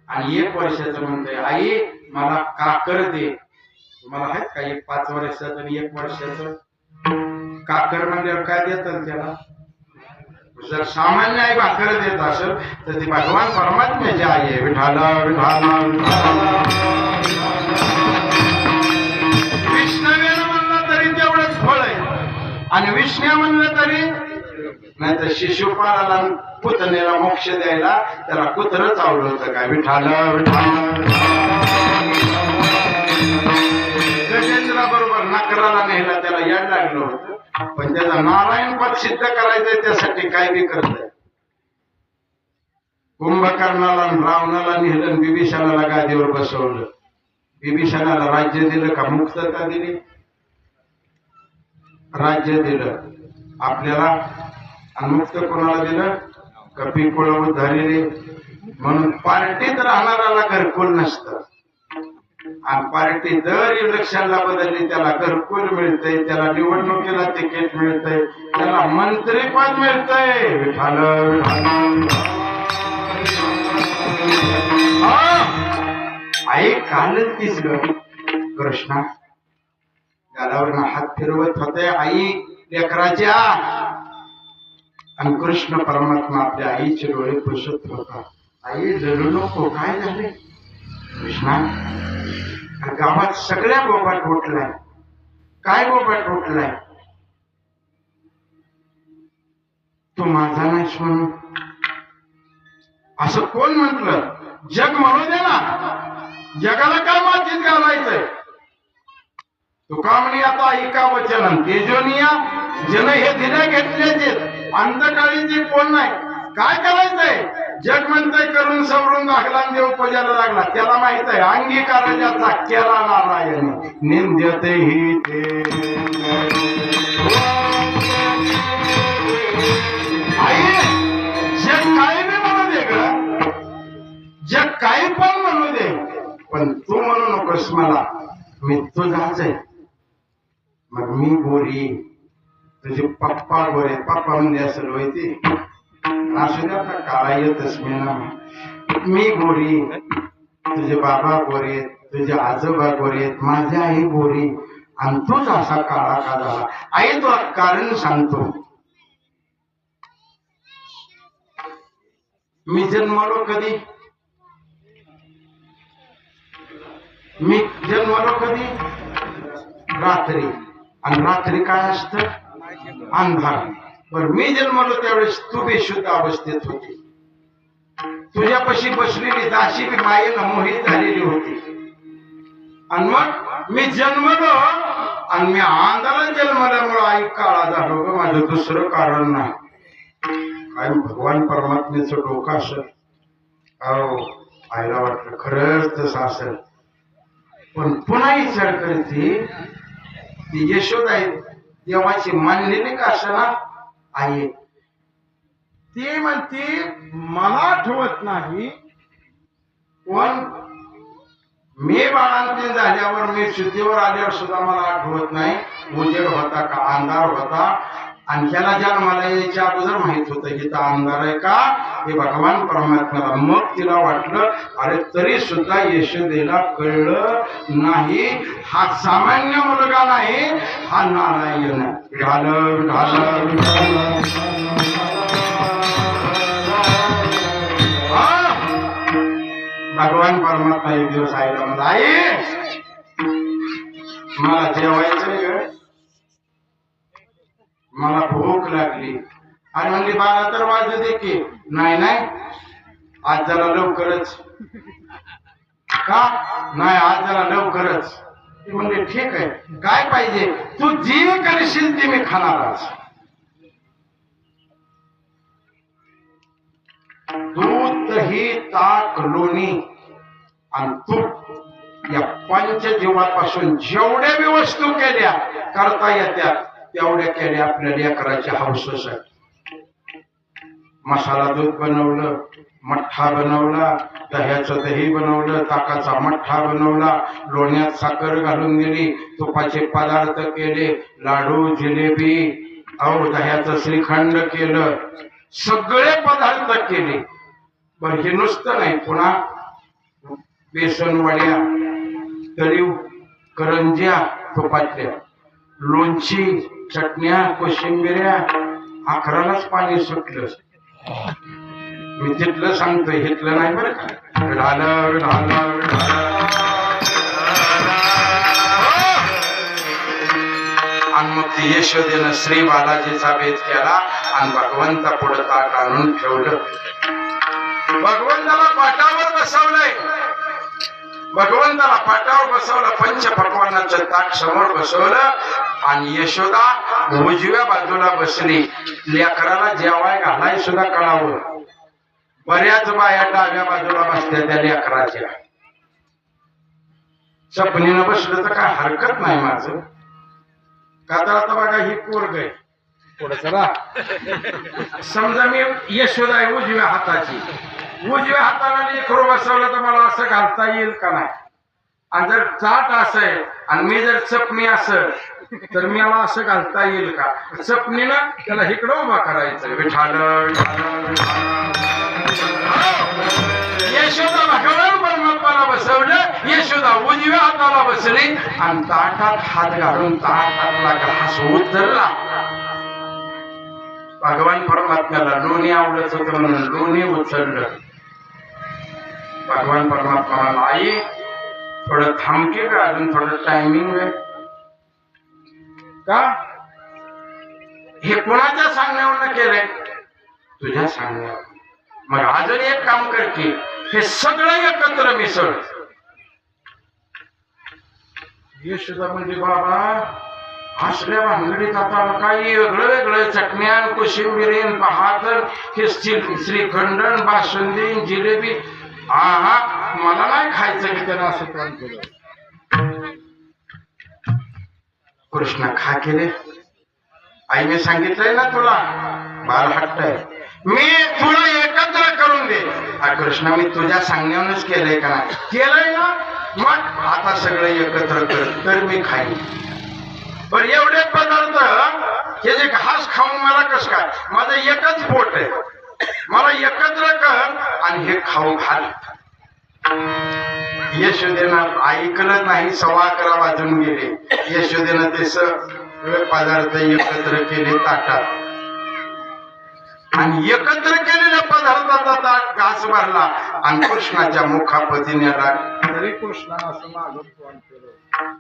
आणि 1 वर्षाचं म्हणते आई मला काकर दे. तुम्हाला आहेत का एक 5 वर्षाचं आणि 1 वर्षाचं? काकर म्हणजे काय देतात त्याला? जर सामान्य आई भाकर देत असेल तर ती भगवान परमात्म्याची आई आहे. विठाला विठाला विष्णवेनं म्हणलं तरी तेवढंच फळ आहे आणि विष्णू म्हणलं तरी नाही. तर शिशुपालाला पुतनेला मोक्ष द्यायला त्याला कुत्रं चावलं होतं काय? विठाला विठाला. गजेंद्रा बरोबर नकराला नेला त्याला याड लागलं होतं, पण त्याचा नारायण पद सिद्ध करायचंय त्यासाठी काय बी करतंय. कुंभकर्णाला रावणाला नेलं, बिभीषणाला गादीवर बसवलं. बिभीषणाला राज्य दिलं का मुक्तता दिली? राज्य दिलं आपल्याला आणि मुक्त कोणाला दिलं? कपिकुळ उद्धारिले. म्हणून पार्टीत राहणाऱ्याला घरकुल नसतं आणि पार्टी दर इलेक्शनला बदलली त्याला घरकुल मिळतंय, त्याला निवडणुकीला तिकीट मिळतंय, त्याला मंत्रीपद मिळतंय. विठाल आई कालच तीच ग कृष्णा गालावर हात फिरवत होते आई लेकराच्या, आणि कृष्ण परमात्मा आपल्या आईचे डोळे पुसत होता. आई रडू नको, काय झाले कृष्णा? गावात सगळ्या बोबाट उठलाय. काय बोबाट उठलाय? तू माझा नाहीस म्हणून. असं कोण म्हटलं? जग म्हणू दे ना, जगाला काय मातीत घालायचंय? तुका म्हणे आता ऐका वचन तेजोनिया जन हे दिले घेतल्याचे अंतकाळीचे कोण नाही. काय करायचंय? जग म्हणतंय करून सवरून दाखला देव पूजाला लागला. त्याला माहित आहे अंगीकाराच्या केला नारायण निंद्यते ही ते. आई जग काही बी म्हणू दे ग, जग काही पण म्हणू दे, पण तू म्हणू नकोस मला. मी तुझाच आहे. मग मी गोरी, तुझे पप्पा गोरे. पप्पा म्हणजे असं होती असू द्या का काळा येतच मी ना. मी गोरी, तुझे बाबा गोरे, तुझे आजोबा गोरे, माझी आई गोरी, आणि तूच असा काळा का झाला? आई तुला कारण सांगतो. मी जन्मलो कधी? मी जन्मलो कधी? रात्री. आणि रात्री काय असतं? अंधार. पण मी जन्मलो त्यावेळेस तू बेशुद्ध अवस्थेत होती. तुझ्यापाशी बसलेली दाशी बी मायेनं मोहित झालेली होती. आणि मग मी जन्मलो, आणि मी अंधारात जन्मल्यामुळं आई काळा झालो ग. माझं दुसरं कारण नाही. काय भगवान परमात्म्याचं डोकं असेल. अहो आईला वाटलं खरंच तसं असेल. पण पुन्हा विचार करते ती यशोदा आहे देवाची मानलेली का ना आई. ती म्हणते मला आठवत नाही, पण मी बाळांतीन झाल्यावर, मी शुद्धीवर आल्यावर सुद्धा मला आठवत नाही उजेड होता का अंधार होता. आणि त्याला जन्माला यायच्या अगोदर माहित होतं की तो अंधार आहे का हे भगवान परमात्म्याला. मग तिला वाटलं अरे तरी सुद्धा यशोदेला कळलं नाही हा सामान्य मुलगा नाही, हा नारायण. ढाल ढाल भगवान परमात्मा एक दिवस आईला म्हणला आई मला जेवायचं, मला भूक लागली. आणि म्हणली 12 तर वाजू दे की. नाही नाही आज जरा लवकरच. का नाही आज जरा लवकरच. ती म्हणली ठीक आहे काय पाहिजे? तू जी करशील ती मी खाणारच. दूध दही ताक लोणी आणि तूप या पंचजीवापासून जेवढ्या बी वस्तू केल्या करता येत्या तेवढ्या केल्या आपल्या लेकराच्या हौसेसाठी. मसाला दूध बनवलं, मठ्ठा बनवला, दह्याचं दही बनवलं, ताकाचा मठ्ठा बनवला, लोण्यात साखर घालून दिली, तुपाचे पदार्थ केले, लाडू जिलेबी, दह्याचं श्रीखंड केलं, सगळे पदार्थ केले. पण हे नुसतं नाही, पुन्हा बेसन वड्या, तळीव करंज्या तुपातल्या, लोणची, चटण्या, कोशिंबिऱ्या. अकरालाच पाणी सुटलं. मी तिथलं सांगतोय हितलं नाही बरं का. ढालर ढालर आणि मग ती यशोदेनं श्री बालाजीचा भेद केला आणि भगवंता पुढे ताट आणून ठेवलं. भगवंताला पाटावर बसवलंय. भगवंताला पाटावर बसवलं, पंच पक्वानाचं ताट समोर बसवलं आणि यशोदा उजव्या बाजूला बसली. लेकराला जेवाय घालाय सुद्धा कळावं. बऱ्याच बाया डाव्या बाजूला बसल्या त्या लेकराच्या. चपणीनं बसलं तर काय हरकत नाही माझं. का तर आता बघा ही पोरग आहे पुढे चला. समजा मी यशोदा आहे उजव्या हाताची, उजव्या हाताला लेकरू बसवलं तर मला असं घालता येईल का नाही? आणि जर चाट असेल आणि मी जर चपणी असेल तर मी मला असं घालता येईल का? चपणीनं त्याला इकडं उभा करायचं. विठाल यशोदा भगवान परमात्माला बसवलं. यशोदा उजव्या हाताला बसली आणि ताटात हात घालून ताटातला घास उतरला. भगवान परमात्म्याला लोणी आवडत होतं म्हणून लोणी उचललं. भगवान परमात्मा म्हणाला, आई थोडं थांबके का, अजून थोडं टायमिंग आहे का? हे कोणाच्या सांगण्यावर केलंय? तुझ्या सांगण्यावर. मग अजून एक काम कर की हे सगळं एकत्र मिसळ. यशोदा म्हणजे बाबा असल्या भानगडीत आता काही वेगळं वेगळं चटण्यान कोशिंबिरीन पाहातर हे श्रीखंडन बासुंदी जिलेबी, हा मला नाही खायचं की त्यानं असं काम केलं. कृष्ण खा केले. आई मी सांगितलंय ना तुला, बाल हट्ट आहे, मी तुला एकत्र करून दे. कृष्ण मी तुझ्या सांगण्यावरच केलंय का? नाही केलंय ना, मग आता सगळं एकत्र कर तर मी खाईन. पण एवढे पदार्थ हे जे घास खाऊन मला कसं काय? माझं एकच पोट आहे, मला एकत्र कर आणि हे खाऊ घाल. यशोदेनं ऐकलं नाही. 11:15 वाजून गेले. यशोदेनं ते सगळे पदार्थ एकत्र केले ताटात आणि एकत्र केलेल्या पदार्थाचा ताट घास भरला आणि कृष्णाच्या मुखापतीने तरी कृष्णानं असं मागं फोन केलं.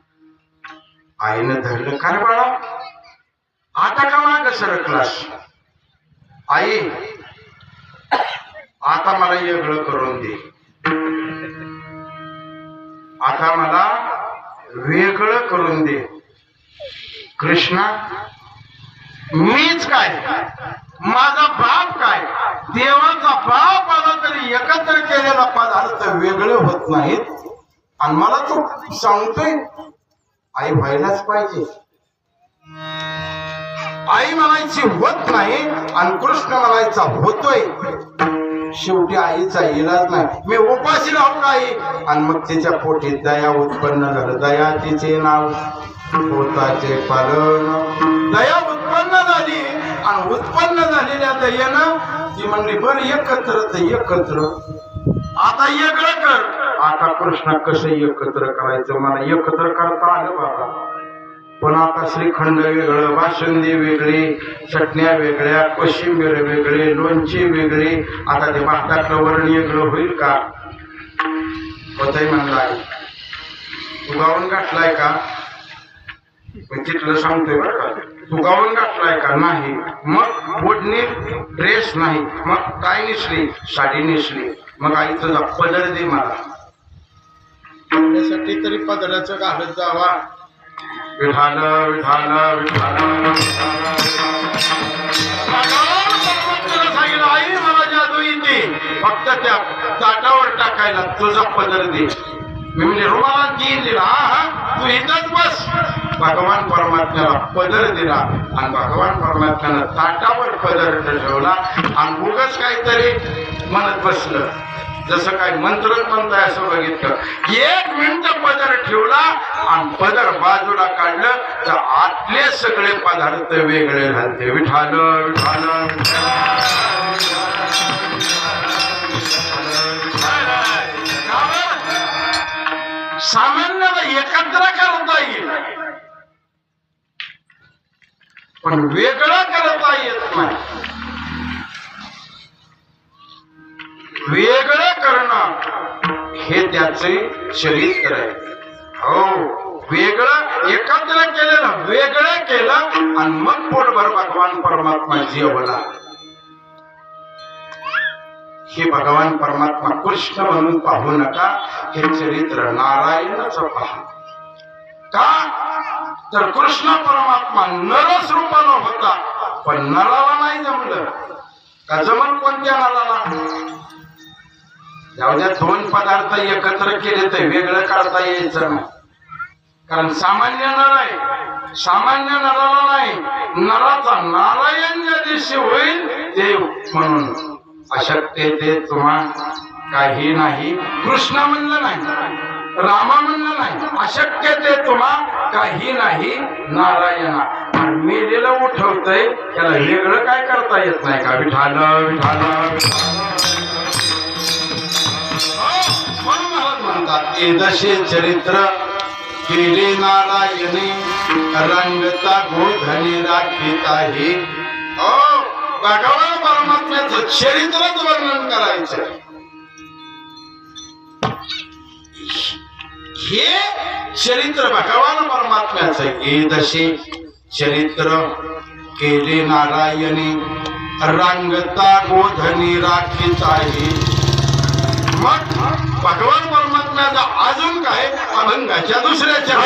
आईनं धरलं, काय बाळा आता का माग सरकलास? आई आता मला वेगळं करून दे, आता मला वेगळं करून दे. कृष्णा मीच काय, माझा बाप काय, देवाचा बाप आला तरी एकत्र केलेला पदार्थ वेगळे होत नाहीत. आणि मला तू सांगतोय आई व्हायलाच पाहिजे. आई म्हणायची होत नाही आणि कृष्ण म्हणायचा होतोय. शेवटी आईचा इलाज नाही. मी उपाशी राहू आई. आणि मग तिच्या पोटी दया उत्पन्न झालं. दया तिचे नाव, पोताचे पालन. दया उत्पन्न झाली आणि उत्पन्न झालेल्या दयेनं ती म्हणली बरं एकत्र तर एकत्र, आता वेगळं कर. आता कृष्ण कसं एकत्र करायचं मला एकत्र करता आलं बाबा. पण आता श्रीखंड वेगळं, बासुंदी वेगळी, चटण्या वेगळ्या, कोशिंबीर वेगळे, लोणची वेगळी. आता ते भातातलं वरण वेगळं होईल का? होतंय म्हणला. तू गाऊन गाठलाय का? तिथलं सांगतोय बरं का, तू गाऊन गाठलाय का? नाही. मग ओढणी ड्रेस नाही. मग काय नेसली? साडी नेसली. मग आई तुझा पदर दे मला. त्यासाठी तरी पदराचं घालत जावा. विठाल विठाल विठाल. सांगितलं आई मला जादू येते, फक्त त्या ताटावर टाकायला तुझा पदर दे. मी म्हणजे रुमाला घेऊन दिला. हा तू इथंच बस. भगवान परमात्म्याला पदर दिला आणि भगवान परमात्म्यानं ताटावर पदर ठेवला आणि उगाच काहीतरी म्हणत बसलं. जसं काय मंत्र म्हणताय असं बघितलं. 1 मिनिट पदर ठेवला आणि पदर बाजूला काढलं तर आतले सगळे पदार्थ वेगळे झाले. विठाल विठाल. सामान्याला एकत्र करता येईल पण वेगळं करता येत नाही. वेगळं करणं हे त्याचे चरित्र आहे. हो, वेगळं एकत्र केलेलं, वेगळं केलं आणि मग पोटभर भगवान परमात्मा जेवला. हे भगवान परमात्मा कृष्ण म्हणून पाहू नका. हे चरित्र नारायणाचं पहा. का तर कृष्ण परमात्मा नरस रूपानं होता पण नराला नाही जमलं. का जमल कोणत्या नराला? ज्या 2 पदार्थ एकत्र केले तर वेगळं काढता यायचं नाही. कारण सामान्य नर आहे, सामान्य नराला नाही. नराचा नारायण ज्या दिवशी होईल देव म्हणून अशक्य ते तुम्हा काही नाही. कृष्ण म्हणलं नाही, रामा म्हणलं नाही, अशक्य ते तुम्हा काही नाही. नारायणा मेलेलं उठवतंय, त्याला वेगळं काय करता येत नाही का? विठाल विठाल. म्हणून महाराज म्हणतात एदशे चरित्र केले नारायणे रंगता गोधनी राखीत आहे. भगवान परमात्म्याचं चरित्रच वर्णन करायचं. हे चरित्र भगवान परमात्म्याचं एकदशे चरित्र केले नारायणे रंगता गोधनी राखीत आहे. मग भगवान परमात्म्याचा अजून काय अभंगाच्या दुसऱ्याच्या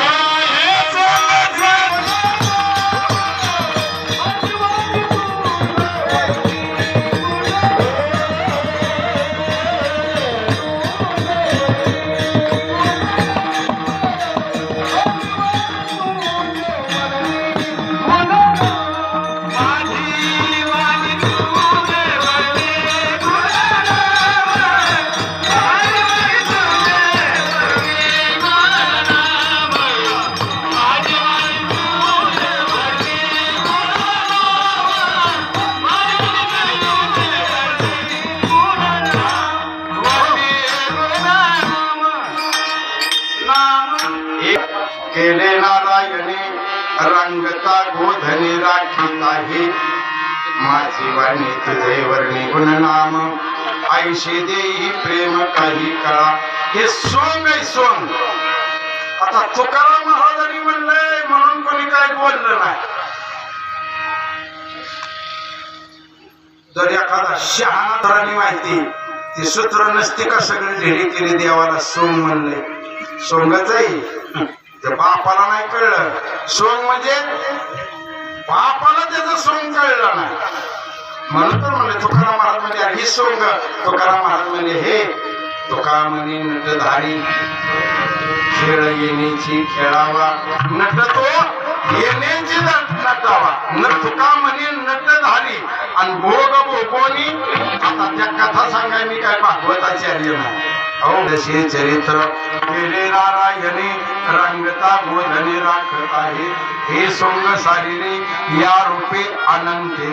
केले नारायणे रंगता गोधनी राखीत आहे. माझी वाणी तुझे वर्णी गुणनाम ऐशी देई प्रेम काही कळा. हे सोंग आहे सोंग. आता तुकाराम महाराजांनी म्हणलंय म्हणून कोणी काय बोललं नाही. जर एखादा शहाणातरांनी माहिती ती सूत्र नसती का सगळी ढेरी केली देवाला सोंग म्हणले. सोंगच आहे. ते बापाला नाही कळलं सोंग म्हणजे बापाला त्याचं सोंग कळलं नाही म्हणून तर म्हणले तुकाराम महाराज म्हणजे ही सोंग. तुकाराम महाराज म्हणजे हे तुका म्हणे नटधारी खेळ येण्याची खेळावा नट तो येण्याची नटावा न तुका म्हणे नटधारी आणि भोग भोगोनी. आता त्या कथा सांगाय मी काय भागवताचार्य नाही. औदशी चरित्र केले नारायणे रंगता गोधनी राखत आहे. हे सोंग सारिणे या रूपे अनंते.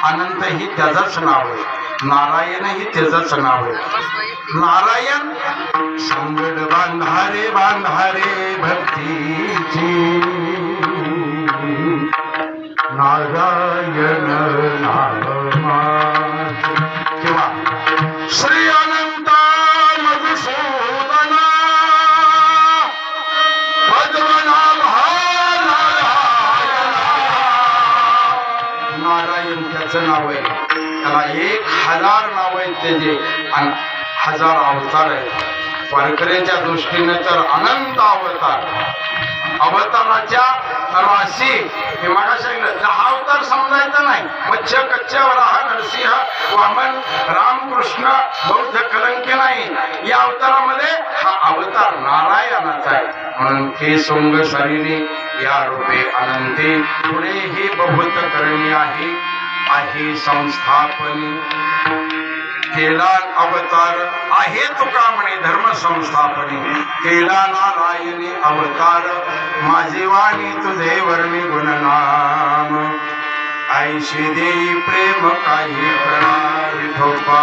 अनंत ही त्याचंच नाव आहे. नारायण ही त्याचंच नाव आहे. नारायण संगड बांधारे बांधारे भक्तीची नारायण नामा किंवा श्री अनंत मधुसूदना पद्मनाभा नारायण त्याचं नाव आहे. त्याला 1000 नाव आहेत त्याचे आणि 1000 अवतार आहेत. वारकऱ्याच्या दृष्टीने तर अनंत अवतार. अवताराच्या राशी हे मला सांगितलं 10 अवतार समजायचं नाही. मत्स्य कच्छ वराह नरसिंह वामन रामकृष्ण बौद्ध कलंकी नाही. या अवतारामध्ये हा अवतार नारायणाचा आहे. म्हणून हे सोंग शरीरी या रूपे अनंते पुढे हे बहुत करणी आहे संस्थापनी. केला अवतार आहे तुका म्हणे धर्म संस्थापने. केला नारायणी अवतार माझी वाणी तुझे वर्णी गुणनाम ऐशी देई प्रेम काही कळा विठोबा.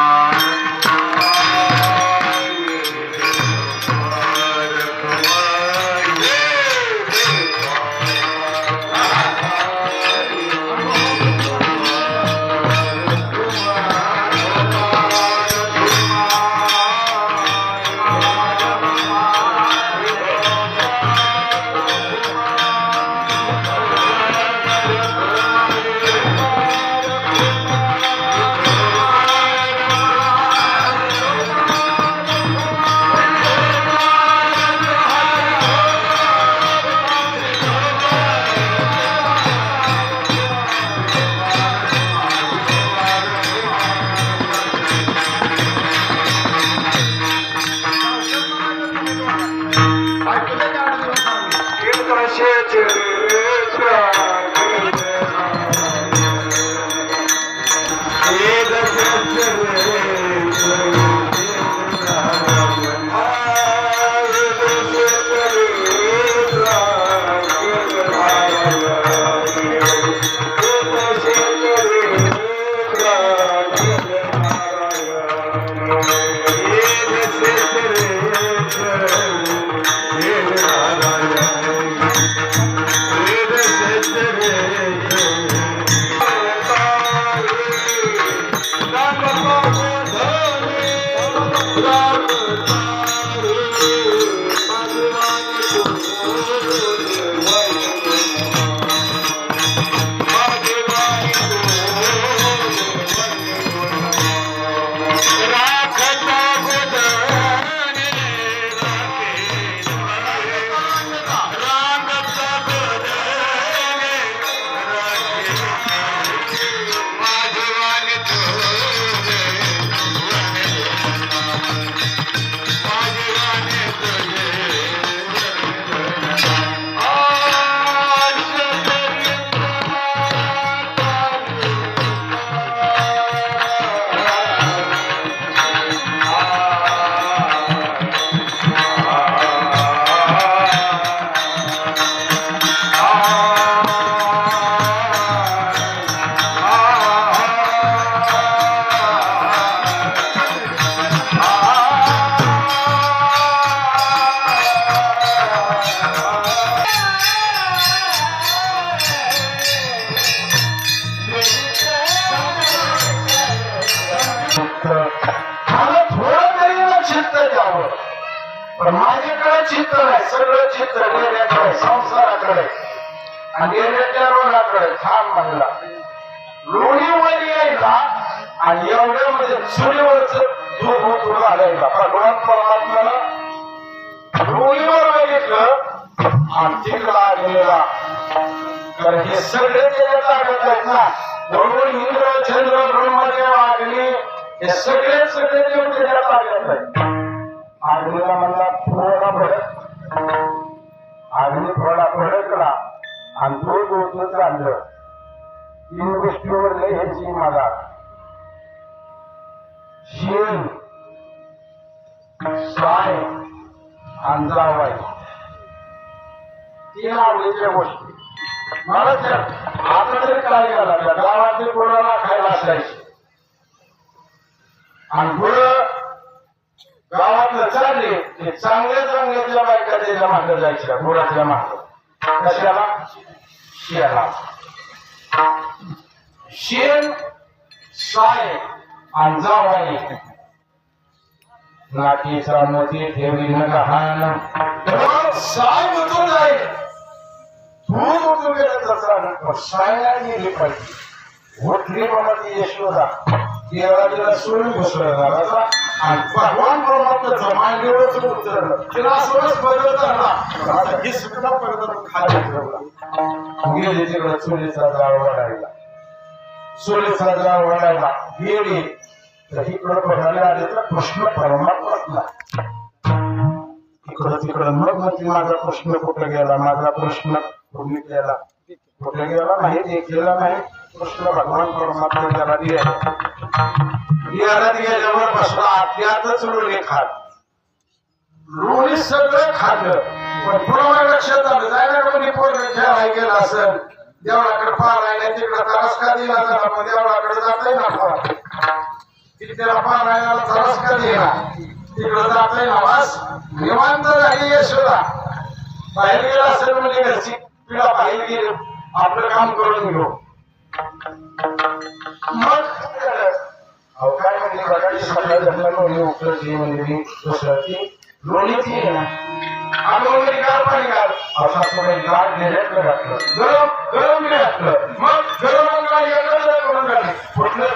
पण माझ्याकडे चित्त नाही, सगळं चित्त डेऱ्याकडे, संसाराकडे आणि डेऱ्याच्या रोडाकडे. थांब म्हणला, लोणीवर यायला आणि एवढ्यामध्ये चुलीवरच दूध उतरून घालायला. भगवान परमात्म्याला लोणीवर बघितलं आणि तिकडला गेला. कारण हे सगळे त्याच्या ताब्यात आहेत ना. म्हणून इंद्र, चंद्र, ब्रह्मदेव, अग्नी हे सगळे देव त्याच्या ताब्यात आहेत. अग्नीला म्हणला थोडा भडक, अग्नी थोडा भडकला आणि तो दूध आणलं. 3 गोष्टीवर लय ह्याची मला शेण, साय आणि जावाई 3 आवडीच्या गोष्टी. मला आता तरी काय झाला, त्या गावातील कोणाला खायला असायची आणि पुढं गावातलं चालले ते चांगल्या बायका त्याच्या मागं जायच्या, गुराच्या मागं. कशाला? शेला. शेण, साय आणि जावाई. नाकीचा मोती ठेवी न गहाण, साय उतरून जाईल, दूध उतरून गेलं तसं सायला गेली पाहिजे. उठली बाबा ती यशोदा, तिला सोडून घुसळला आणि भगवान परमात्म्याचं मांडीवरच उतरलं. तिला सोडच बदल झाला, ही सुद्धा पडत खाली ठेवला. गेली तिकडं चुलीचा जाळ वाढायला, चुलीचा जाळ वाढायला गेली तर इकडं बघायला आले तर कृष्ण परमात्मा. इकडं तिकडं मग ती माझा प्रश्न कुठं गेला, माझा प्रश्न कुठे गेला, कुठे गेला नाही, गेला नाही. कृष्ण भगवान परमात्मा त्याला दियाला गेल्यावर बसला. आतल्यातच लोणी खात, लोणी सगळं खाल्लं. पण पुढं लक्षात आलं जायला कोणी पोरं खेळायला गेला असेल, देवळाकडे पारायला तिकडं त्रास का दिला झाला, पण देवळाकडे जाता ना त्याला पारायला त्रास का दिला, तिकडं जाता ना वास निवांत झाली यशोदा. बाहेर गेला असेल म्हणजे घरची पिढा बाहेर गेली, आपलं काम करून घेऊ. मग काय म्हणजे बघायची सकाळी घटना लोणी उकळची म्हणजे दुसरं ती लोणीची आहे ना, आम्ही गार पाणी घाल असा गार घेण्यातलं घातलं, गरम गरम घातलं. मग गरम करून घातली कुठलं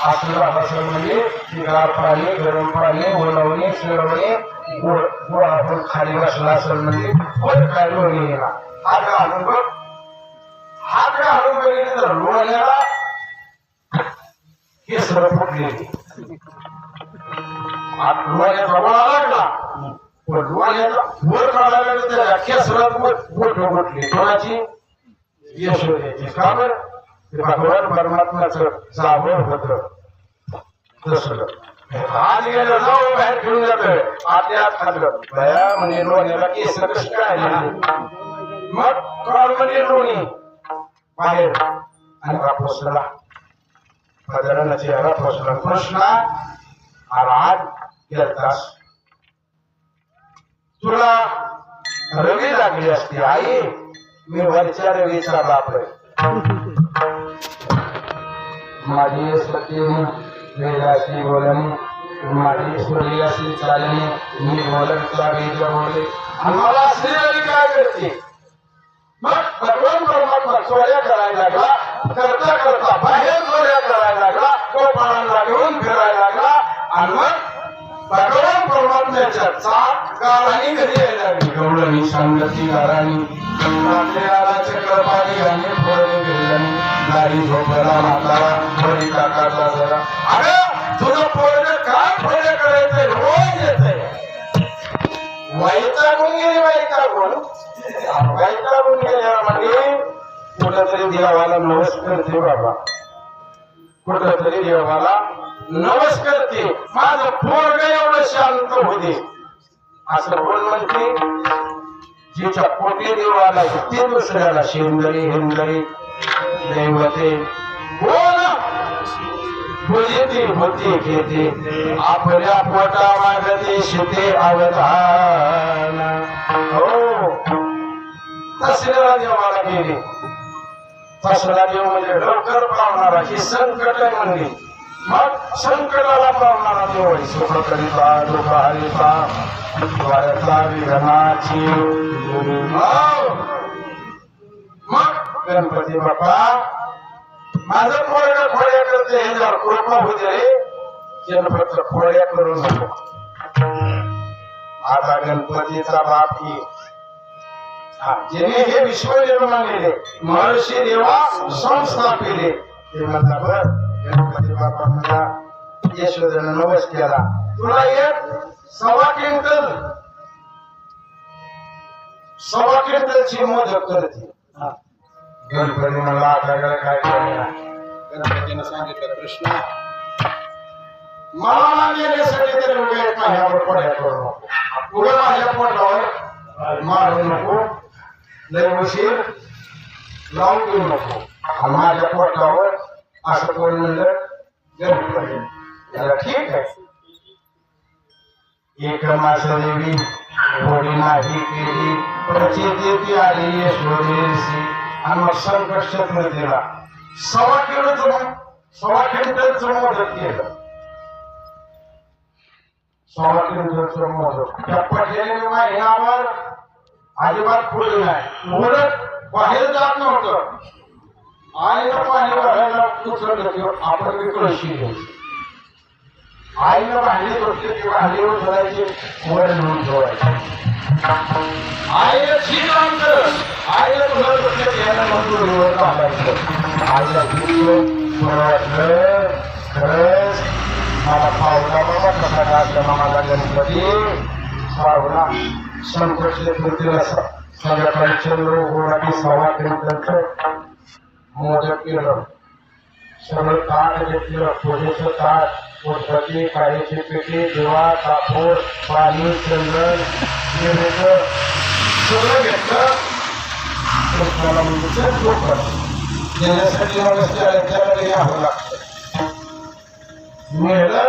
आपलं भाषा म्हणजे गार पाणी, गरम पाणी, बोलावणे, शिरवणे, गोड आपण खाली बसला असेल म्हणजे कोण काय लोणी येणार. हात घालून बघ, हात घालून बघितलं तर लोण्याला केसर फुटलेली. लोण्याचा गोळा लागला, पण लोण्याचा वर काढायला लागलं त्याला केसरात बोट फुटली. कोणाची? यशोदेची. का बरं? भगवान परमात्म्याचं जावळ होत तसलं. आज गेलं जाऊ बाहेर घेऊन जातोय, आतल्या आत खाल्लं बया म्हणजे लोण्याला केसर कसं काय. मग काळ म्हणजे लोणी बाहेर आणि पोचला हजारांना चेहरा पोचला. कृष्णा आज गेलतास, तुला रवी लागली असती. आई मी वरच्या रवीचा बाप आहे. माझी सतीने वेदाची बोलणे, माझी सूर्याची चालणे, मी बोलतला वेद बोलले आणि मला श्रीहरी काय करते. मग भगवान परमात्मा चोऱ्या करायला लागला, करता करता बाहेर चोऱ्या करायला लागला, गोपाळांना घेऊन फिरायला लागला आणि मग भगवान परमात्म्याच्या चाक गाराणी घरी यायला लागली. गवळणी सांगती गाराणी चक्रपाणी आणि फोडून गेल्याने गाडी झोपला म्हातारा थोडी काकाचा जरा. अगं तुझं पोरग काय फोडे करायचंय, रोज येतंय. वैतागून गेली, वैतागून गेल्या म्हणजे कुठंतरी देवाला नवस करते बाबा, कुठंतरी देवाला नवस करते. माझं पोरग एवढं शांत होते असं कोण म्हणते. जिच्या पोटी देवाला ते दुसऱ्याला शेंदरी हेंदरी दैवते कोण पूजिती होती घेते. आपल्या पोटा मागते शिते अवधान. हो तसल्या देवाला गेले. तसला देव म्हणजे लवकर पावणारा ही संकट म्हणली. मग संकटाला पावणारा देव आहे. सुख करिता दुःख हरिता द्वारका विघ्नाची. मग गणपती बाप्पा माझं पोरगं खोड्या करते हे जर कृपा होते रे त्यानं फक्त खोड्या करू नको. आता गणपतीचा बाप ही ज्याने हे विश्व निर्माण केले महर्षी देवा संस्थापिले ते म्हणतात बरं गणपती बाप्पा मला यशोधन नवस केला तुला एक 1.25 क्विंटलची मोदक करते. गणपती म्हणला आता काय करणार. गणपतीनं सांगितलं कृष्णा मला मागण्यासाठी तरी उभे माझ्यावर पड्या करू नको. उभे माझ्या पोटावर मारू नको. लय उशीर लावून देऊ नको. माझ्या पोटावर असं कोण म्हणलं गणपती त्याला ठीक आहे. एक मासा देवी होडी नाही केली प्रचिती आली यशोदेशी आणि मग संकट चतुर्थीला 1.25 क्विंटलचं मोदक केलं. 1.25 क्विंटलचं मोदक त्या पडलेल्या महिन्यावर अजिबात फुल नाही. उलट बाहेर जात नव्हतं. आईनं पाणी भरायला उचललं की आपण कळशी घ्यायची. आईनं भांडी धुतली की भांडी उचलायची वर नेऊन ठेवायची. आईला शीत आणलं आईला धुलं धुतलं की याला मंजुरीवर घालायचं. आईला धुतलं वाटलं खरंच मला पावला बाबा कसा घातला माझा गणपती पावला. संकट चतुर्थीला संध्याकाळी चंद्र उगवला की 1.25 क्विंटलचं मोदक केलं. सगळं ताट घेतलं पूजेचं ताट पोटपती काळीची पेटी दिवा कापूर पाणी चंदन सगळं घेतलं. कृष्णाला म्हणजे लोक देण्यासाठी त्याला यावं लागतं. मिळलं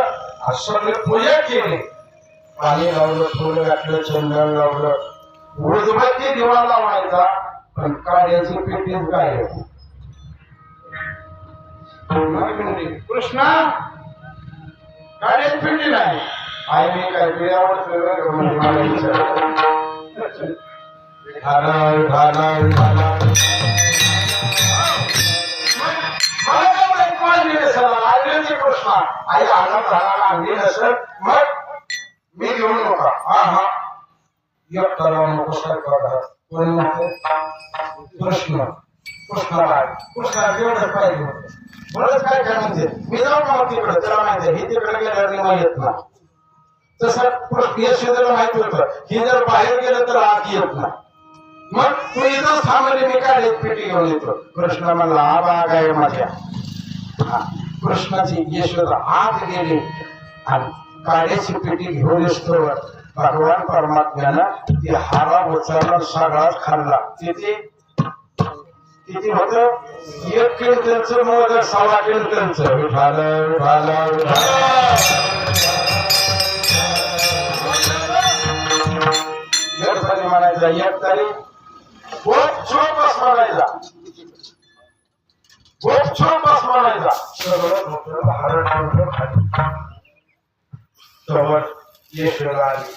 सगळे पूजा केली. पाणी लावलं फुलं घातलं चंदन लावलं उजबत्ती दिवा लावायचा पण काळ्याची पेटीच काय कृष्णा काळ्याची पेटी नाही. आई मी काय पिढ्यावर कृष्णा आई आनंद झाला आणली नसेल मग मी घेऊन नका. हा हा एकटा लावून नको सरकार कोणी म्हणते कृष्ण कृष्णाला कृष्णा तेवढंच पाहिजे होतं. बरंच काय काय म्हणते मी जाऊ मग तिकडं त्याला माहिती ही तिकडे गेल्यावर मी येत ना. तसं यशोदेला माहित होतं ही जर बाहेर गेलं तर आत येत ना. मग तू इथंच थांबले मी काढले पेटी घेऊन येतो. कृष्ण म्हणला हा बाग आहे माझ्या. कृष्णाची यशोदा आत गेली आणि काड्याची पेटी घेऊन येतो. भगवान परमात्म्यानं ती हारा उचलला सगळाच खाल्ला. किती होत 1 क्विंटलचं मोदक 1.25 क्विंटलचं. गणपती म्हणायचा एक तरी गोप बस म्हणायचा गोप बस म्हणायचा. सगळं हरण यशोदा आली.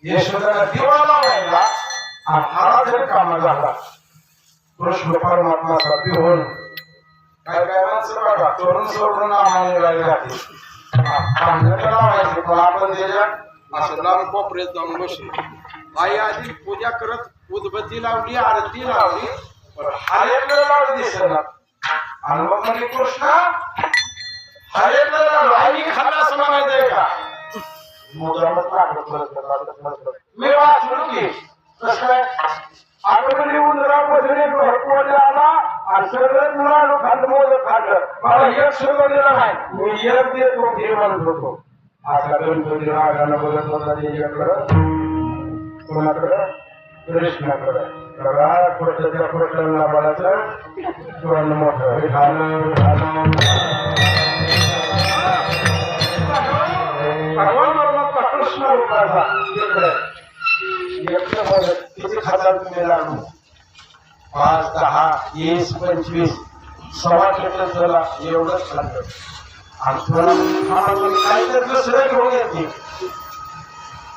यशोदाला दिवा लावायला हारा जरी कामा झाला. कृष्ण परमात्माचा पिहून काय काय माणसं बघा चोरून सोडून आम्हाला राहिले लावायचे पण आपण त्याच्यात असं लांब कोपऱ्यात जाऊन बसले. आई आधी पूजा करत उदबत्ती लावली आरती लावली पण हरेकडे लावली दिसणार. आणि मग म्हणजे कृष्ण हरेकडे लावलं आई खाल्ला असं म्हणायचंय का. मी वाचलो की कसं काय आठवणी उंदरा बसले भरपूर आला आणि सगळं मुलाला खाल्लं मोदक खाल्लं. मला एक सुद्धा दिला नाही. मी एक देतो हे म्हणत होतो. आता गणपती रागानं बघत होता त्याच्याकडं कोणाकडं कृष्णाकडं. त्या कृष्णाला बळाचं तोंड मोठं भगवान परमात्मा कृष्ण रूपाचा तिकडे किती खातात तुम्ही लागू 5, 10, 20, 25 1.25 क्विंटल एवढंच खाल्लं. काहीतरी दुसरं घेऊन येते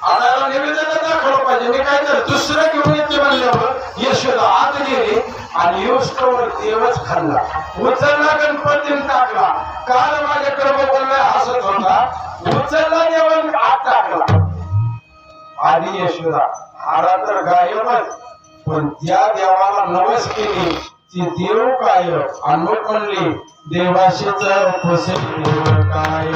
आणायला निवेदन दाखवलं पाहिजे मी काहीतरी दुसरं घेऊन येते म्हणल्यावर यशोदा आत गेली आणि युष्टवर देवच खाल्ला उचलला गणपतीने टाकला काल माझ्याकडे बघून हसत होता उचलला देवाने आत टाकला आधी यशोदा हारा तर गायबच पण त्या देवाला नवस केली ती देव काय आणि मग म्हणली देवाशीच देव काय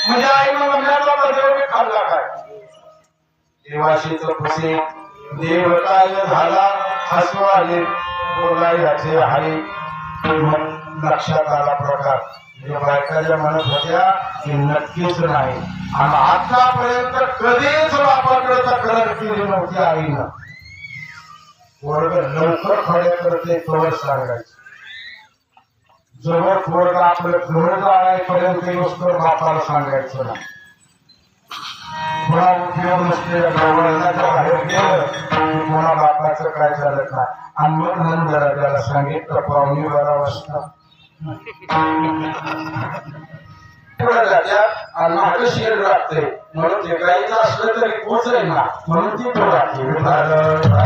म्हणजे आई मग म्हणला देव मी खाल्ला काय देवाशीच खुशी देव काय झाला हसू आले बोलायचे आहे लक्षात आला प्रकार जे बायकाच्या म्हणत होत्या की नक्कीच नाही आणि आतापर्यंत कधीच वापरकडे तक्रार केली नव्हती आईनं वर्ग लवकर खड्या करते तोवर सांगायचं जवळ पोरग आपलं घर जाण्यापर्यंत वस्तू बापाला सांगायचं ना पुन्हा उपयोग नसलेल्या गवळणाच्या बाहेर गेलं की पुन्हा बापाचं काय चालत नाही आणि मग नंतर त्याला सांगितलं पाहुणे 12 वाजता आणि मागं शिर लागते म्हणून ते गायचं असलं तरी पोचेल ना म्हणून ती तो राहते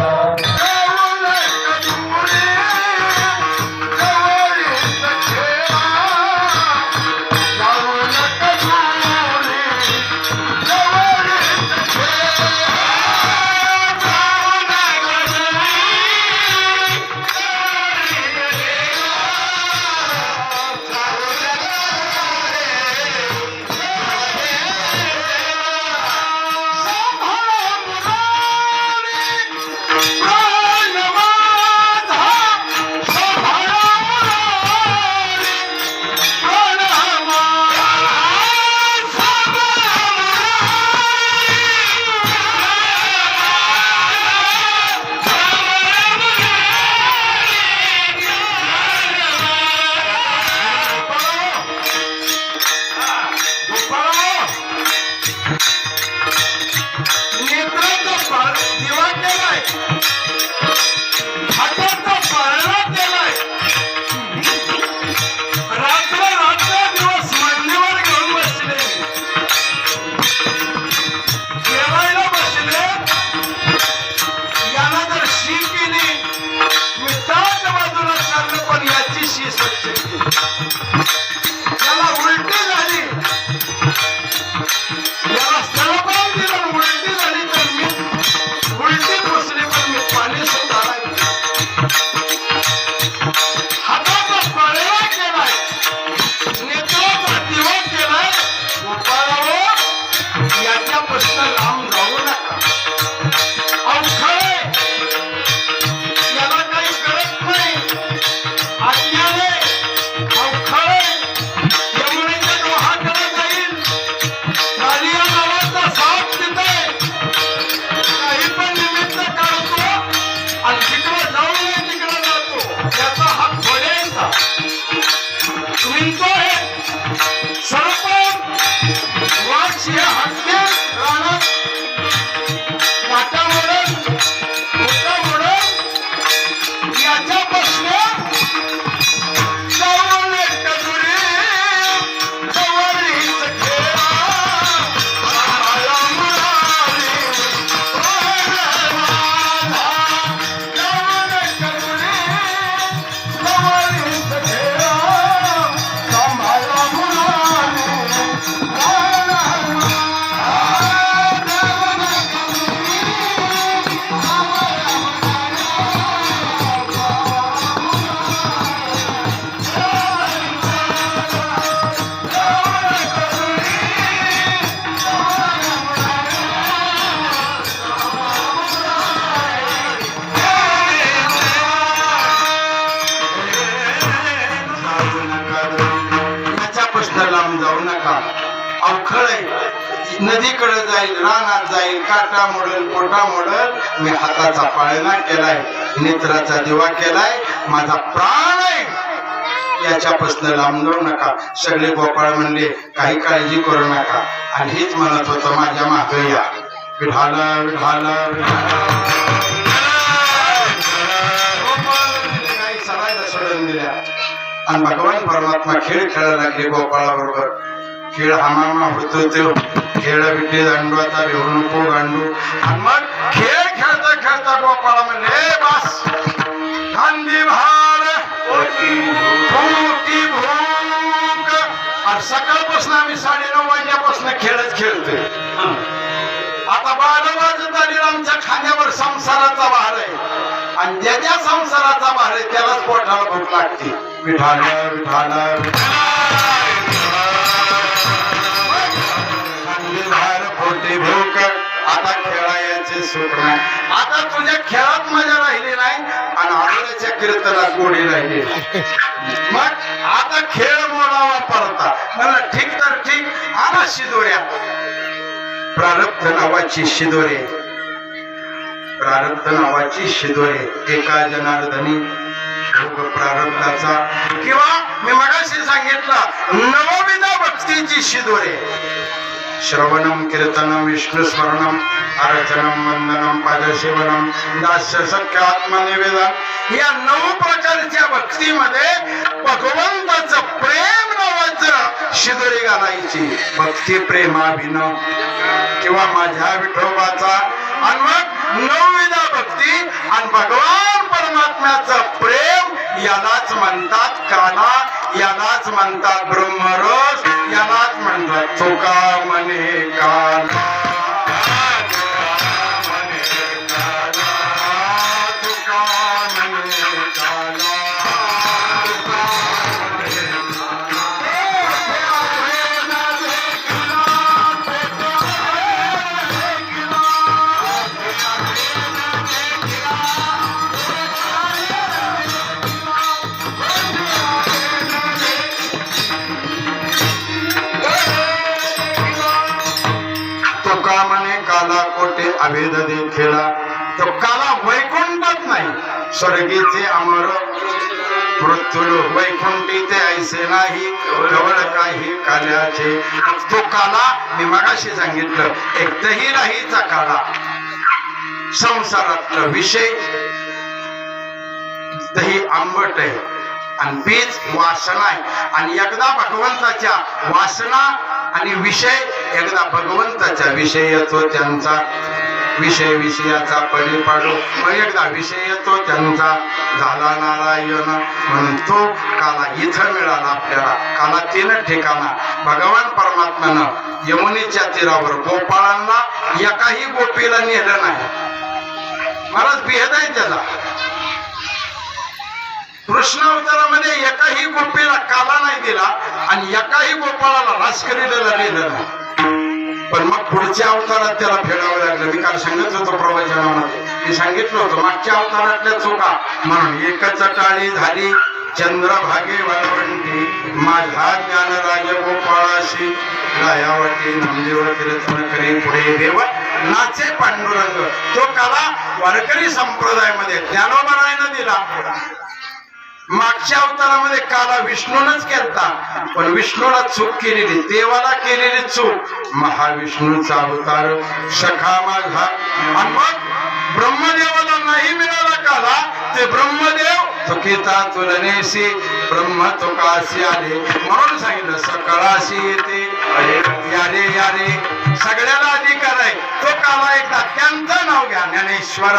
जाऊ नका, अवखळ आहे, नदीकडे जाईल, रानात जाईल, काटा मोडल, पोटा मोडल, मी हाताचा पाळणा केलाय, नेत्राचा दिवा केलाय, माझा प्राण आहे, याच्यापासून लांब जाऊ नका. सगळे गोपाळ म्हणले काही काळजी करू नका. आणि हेच म्हणत होतं माझ्या मागे या, विठाल विठाल काही सरायला सोडून दिल्या. आणि भगवान परमात्मा खेळ खेळायला लागले गोपाळाबरोबर. खेळ हमामा होतो तो खेळ विटे दांडू, आता भेऊ नको गांडू. आणि मग खेळ खेळता खेळता गोपाळा म्हणले बस, गांधी भार मोठी भूक. आणि सकाळपासून आम्ही 9:30 वाजल्यापासून खेळच खेळतोय. आता 12 वाजत आली, आमच्या खांद्यावर संसाराचा भार आहे. आणि ज्याच्या संसाराचा भार आहे त्यालाच पोटाला भूक लागते. विठाल विठाल भार पोटी भूक. आता खेळायचे सुख नाही. आता तुझ्या खेळात मजा राहिली नाही आणि आरोग्याच्या कीर्तनात गोडी राहिली. मग आता खेळ मोडावा पडता. मला ठीक तर ठीक, आला शिदोऱ्या. प्रारब्ध नावाची शिदोरे, प्रारब्ध नावाची शिदोरे, एका जनार्दनी भोग प्रारब्धाचा, किंवा मी मगाशी सांगितलं नवविध भक्तीची शिदोरे. श्रवणम कीर्तनम विष्णुस्मरणम अर्चनम वंदनम पादसेवनम दास्य सख्य आत्मनिवेदन, या 9 प्रकारच्या भक्तीमध्ये भगवंताचं प्रेम नावाचं शिदोरी घालायची. भक्ती प्रेमाभिनव किंवा माझ्या विठोबाचा. आणि मग 9 भक्ती आणि भगवान परमात्म्याचं प्रेम, यालाच म्हणतात काला, यालाच म्हणतात ब्रह्मरस, यालाच म्हणतात तुका म्हणे काला. अभेद देखिला. तो काला वैकुंठात नाही, स्वर्गीचे अमर मृत्युलो वैकुंठी ते ऐसे नाही, कवळ काही काल्याचे. तो काला मी मगाशी सांगितलं, एक दही राहीचा काला, संसारातला विषय. दही आंबट आहे आणि बीज वासना आहे. आणि एकदा भगवंताच्या वासना आणि विषय, एकदा भगवंताच्या विषय येतो त्यांचा, विषय विषयाचा पडी पाडू. मग एकदा विषय येतो त्यांचा, झाला नारायण. म्हणून तो काला इथं मिळाला आपल्याला. काला 3 ठिकाणा. भगवान परमात्म्यानं यमुनेच्या तीरावर गोपाळांना एकाही गोपीला नेलं नाही. महाराज भेद आहे त्याला. कृष्ण अवतारामध्ये एकाही गोपीला काला नाही दिला आणि एकाही गोपाळाला राजकरीला दिलं नाही. पण मग पुढच्या अवतारात त्याला फेडावं लागलं. मी काल सांगत होतो प्रवचनामध्ये, मी सांगितलं होतं मागच्या अवतारातल्या चुका. म्हणून एकच टाळी झाली चंद्रभागे वाळवंटी, माझा ज्ञान राज गोपाळाशी गायावटी नामदेव कीर्तन करी पुढे देव नाचे पांडुरंग. तो काला वारकरी संप्रदायामध्ये ज्ञानोबरायनं दिला. मागच्या अवतारामध्ये काला विष्णूनच केलता, पण विष्णूला चूक केलेली, देवाला केलेली चूक. महाविष्णूचा अवतार सखा माझा. आणि मग ब्रह्मदेवाला नाही मिळाला काला, ते ब्रह्मदेव चुकीचा तुलनेशी ब्रह्म तुकाशी आले. म्हणून सांगितलं सकळाशी येते यारे यारे, सगळ्याला अधिकार आहे. तो काला एकदा त्यांचं नाव घ्या, ज्ञानेश्वर.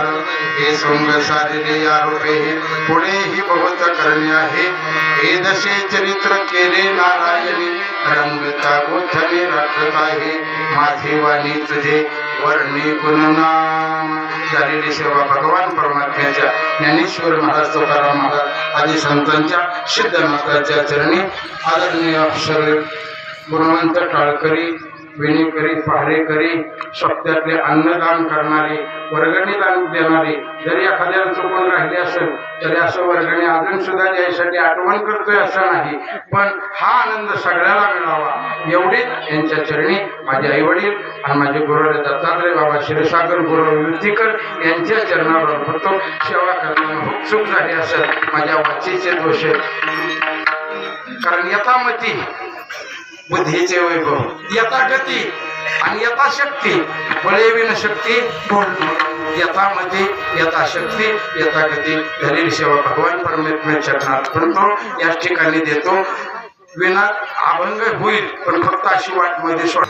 सार हे सोंग सारिले या रूपे पुढेही बहुत करणे आहे हे दशे चरित्र केले नारायणी रंगता गोठणे राखत आहे माझे वाणी तुझे वर्णी गुणनाम झालेली सेवा भगवान परमात्म्याच्या ज्ञानेश्वर महाराज तुकाराम महाराज आदी संतांच्या सिद्ध माताच्या चरणी आदरणीय अक्षर गुणवंत टाळकरी विणीकरी पहारेकरी सप्त्यातले अन्नदान करणारे वर्गणी दान देणारे जरी एखाद्याला चुकून राहिले असेल तरी असं वर्गणी अजून सुद्धा द्यायसाठी आठवण करतोय असं नाही पण हा आनंद सगळ्याला मिळावा एवढीच यांच्या चरणी माझे आई वडील आणि माझे गुरु दत्तात्रय बाबा क्षीरसागर गुरु युतीकर यांच्या चरणावर होतो सेवा करताना उत्सुक झाली असेल माझ्या वाचीचे दोष कारण यथामती बुद्धीचे वैभव यथागती आणि यथाशक्ती बळेविन शक्ती यथामती यथाशक्ती यथागती झालेली सेवा भगवान परमेश्वर चरणात म्हणतो याच ठिकाणी देतो विना अभंग होईल पण फक्त अशी वाट मध्ये सोड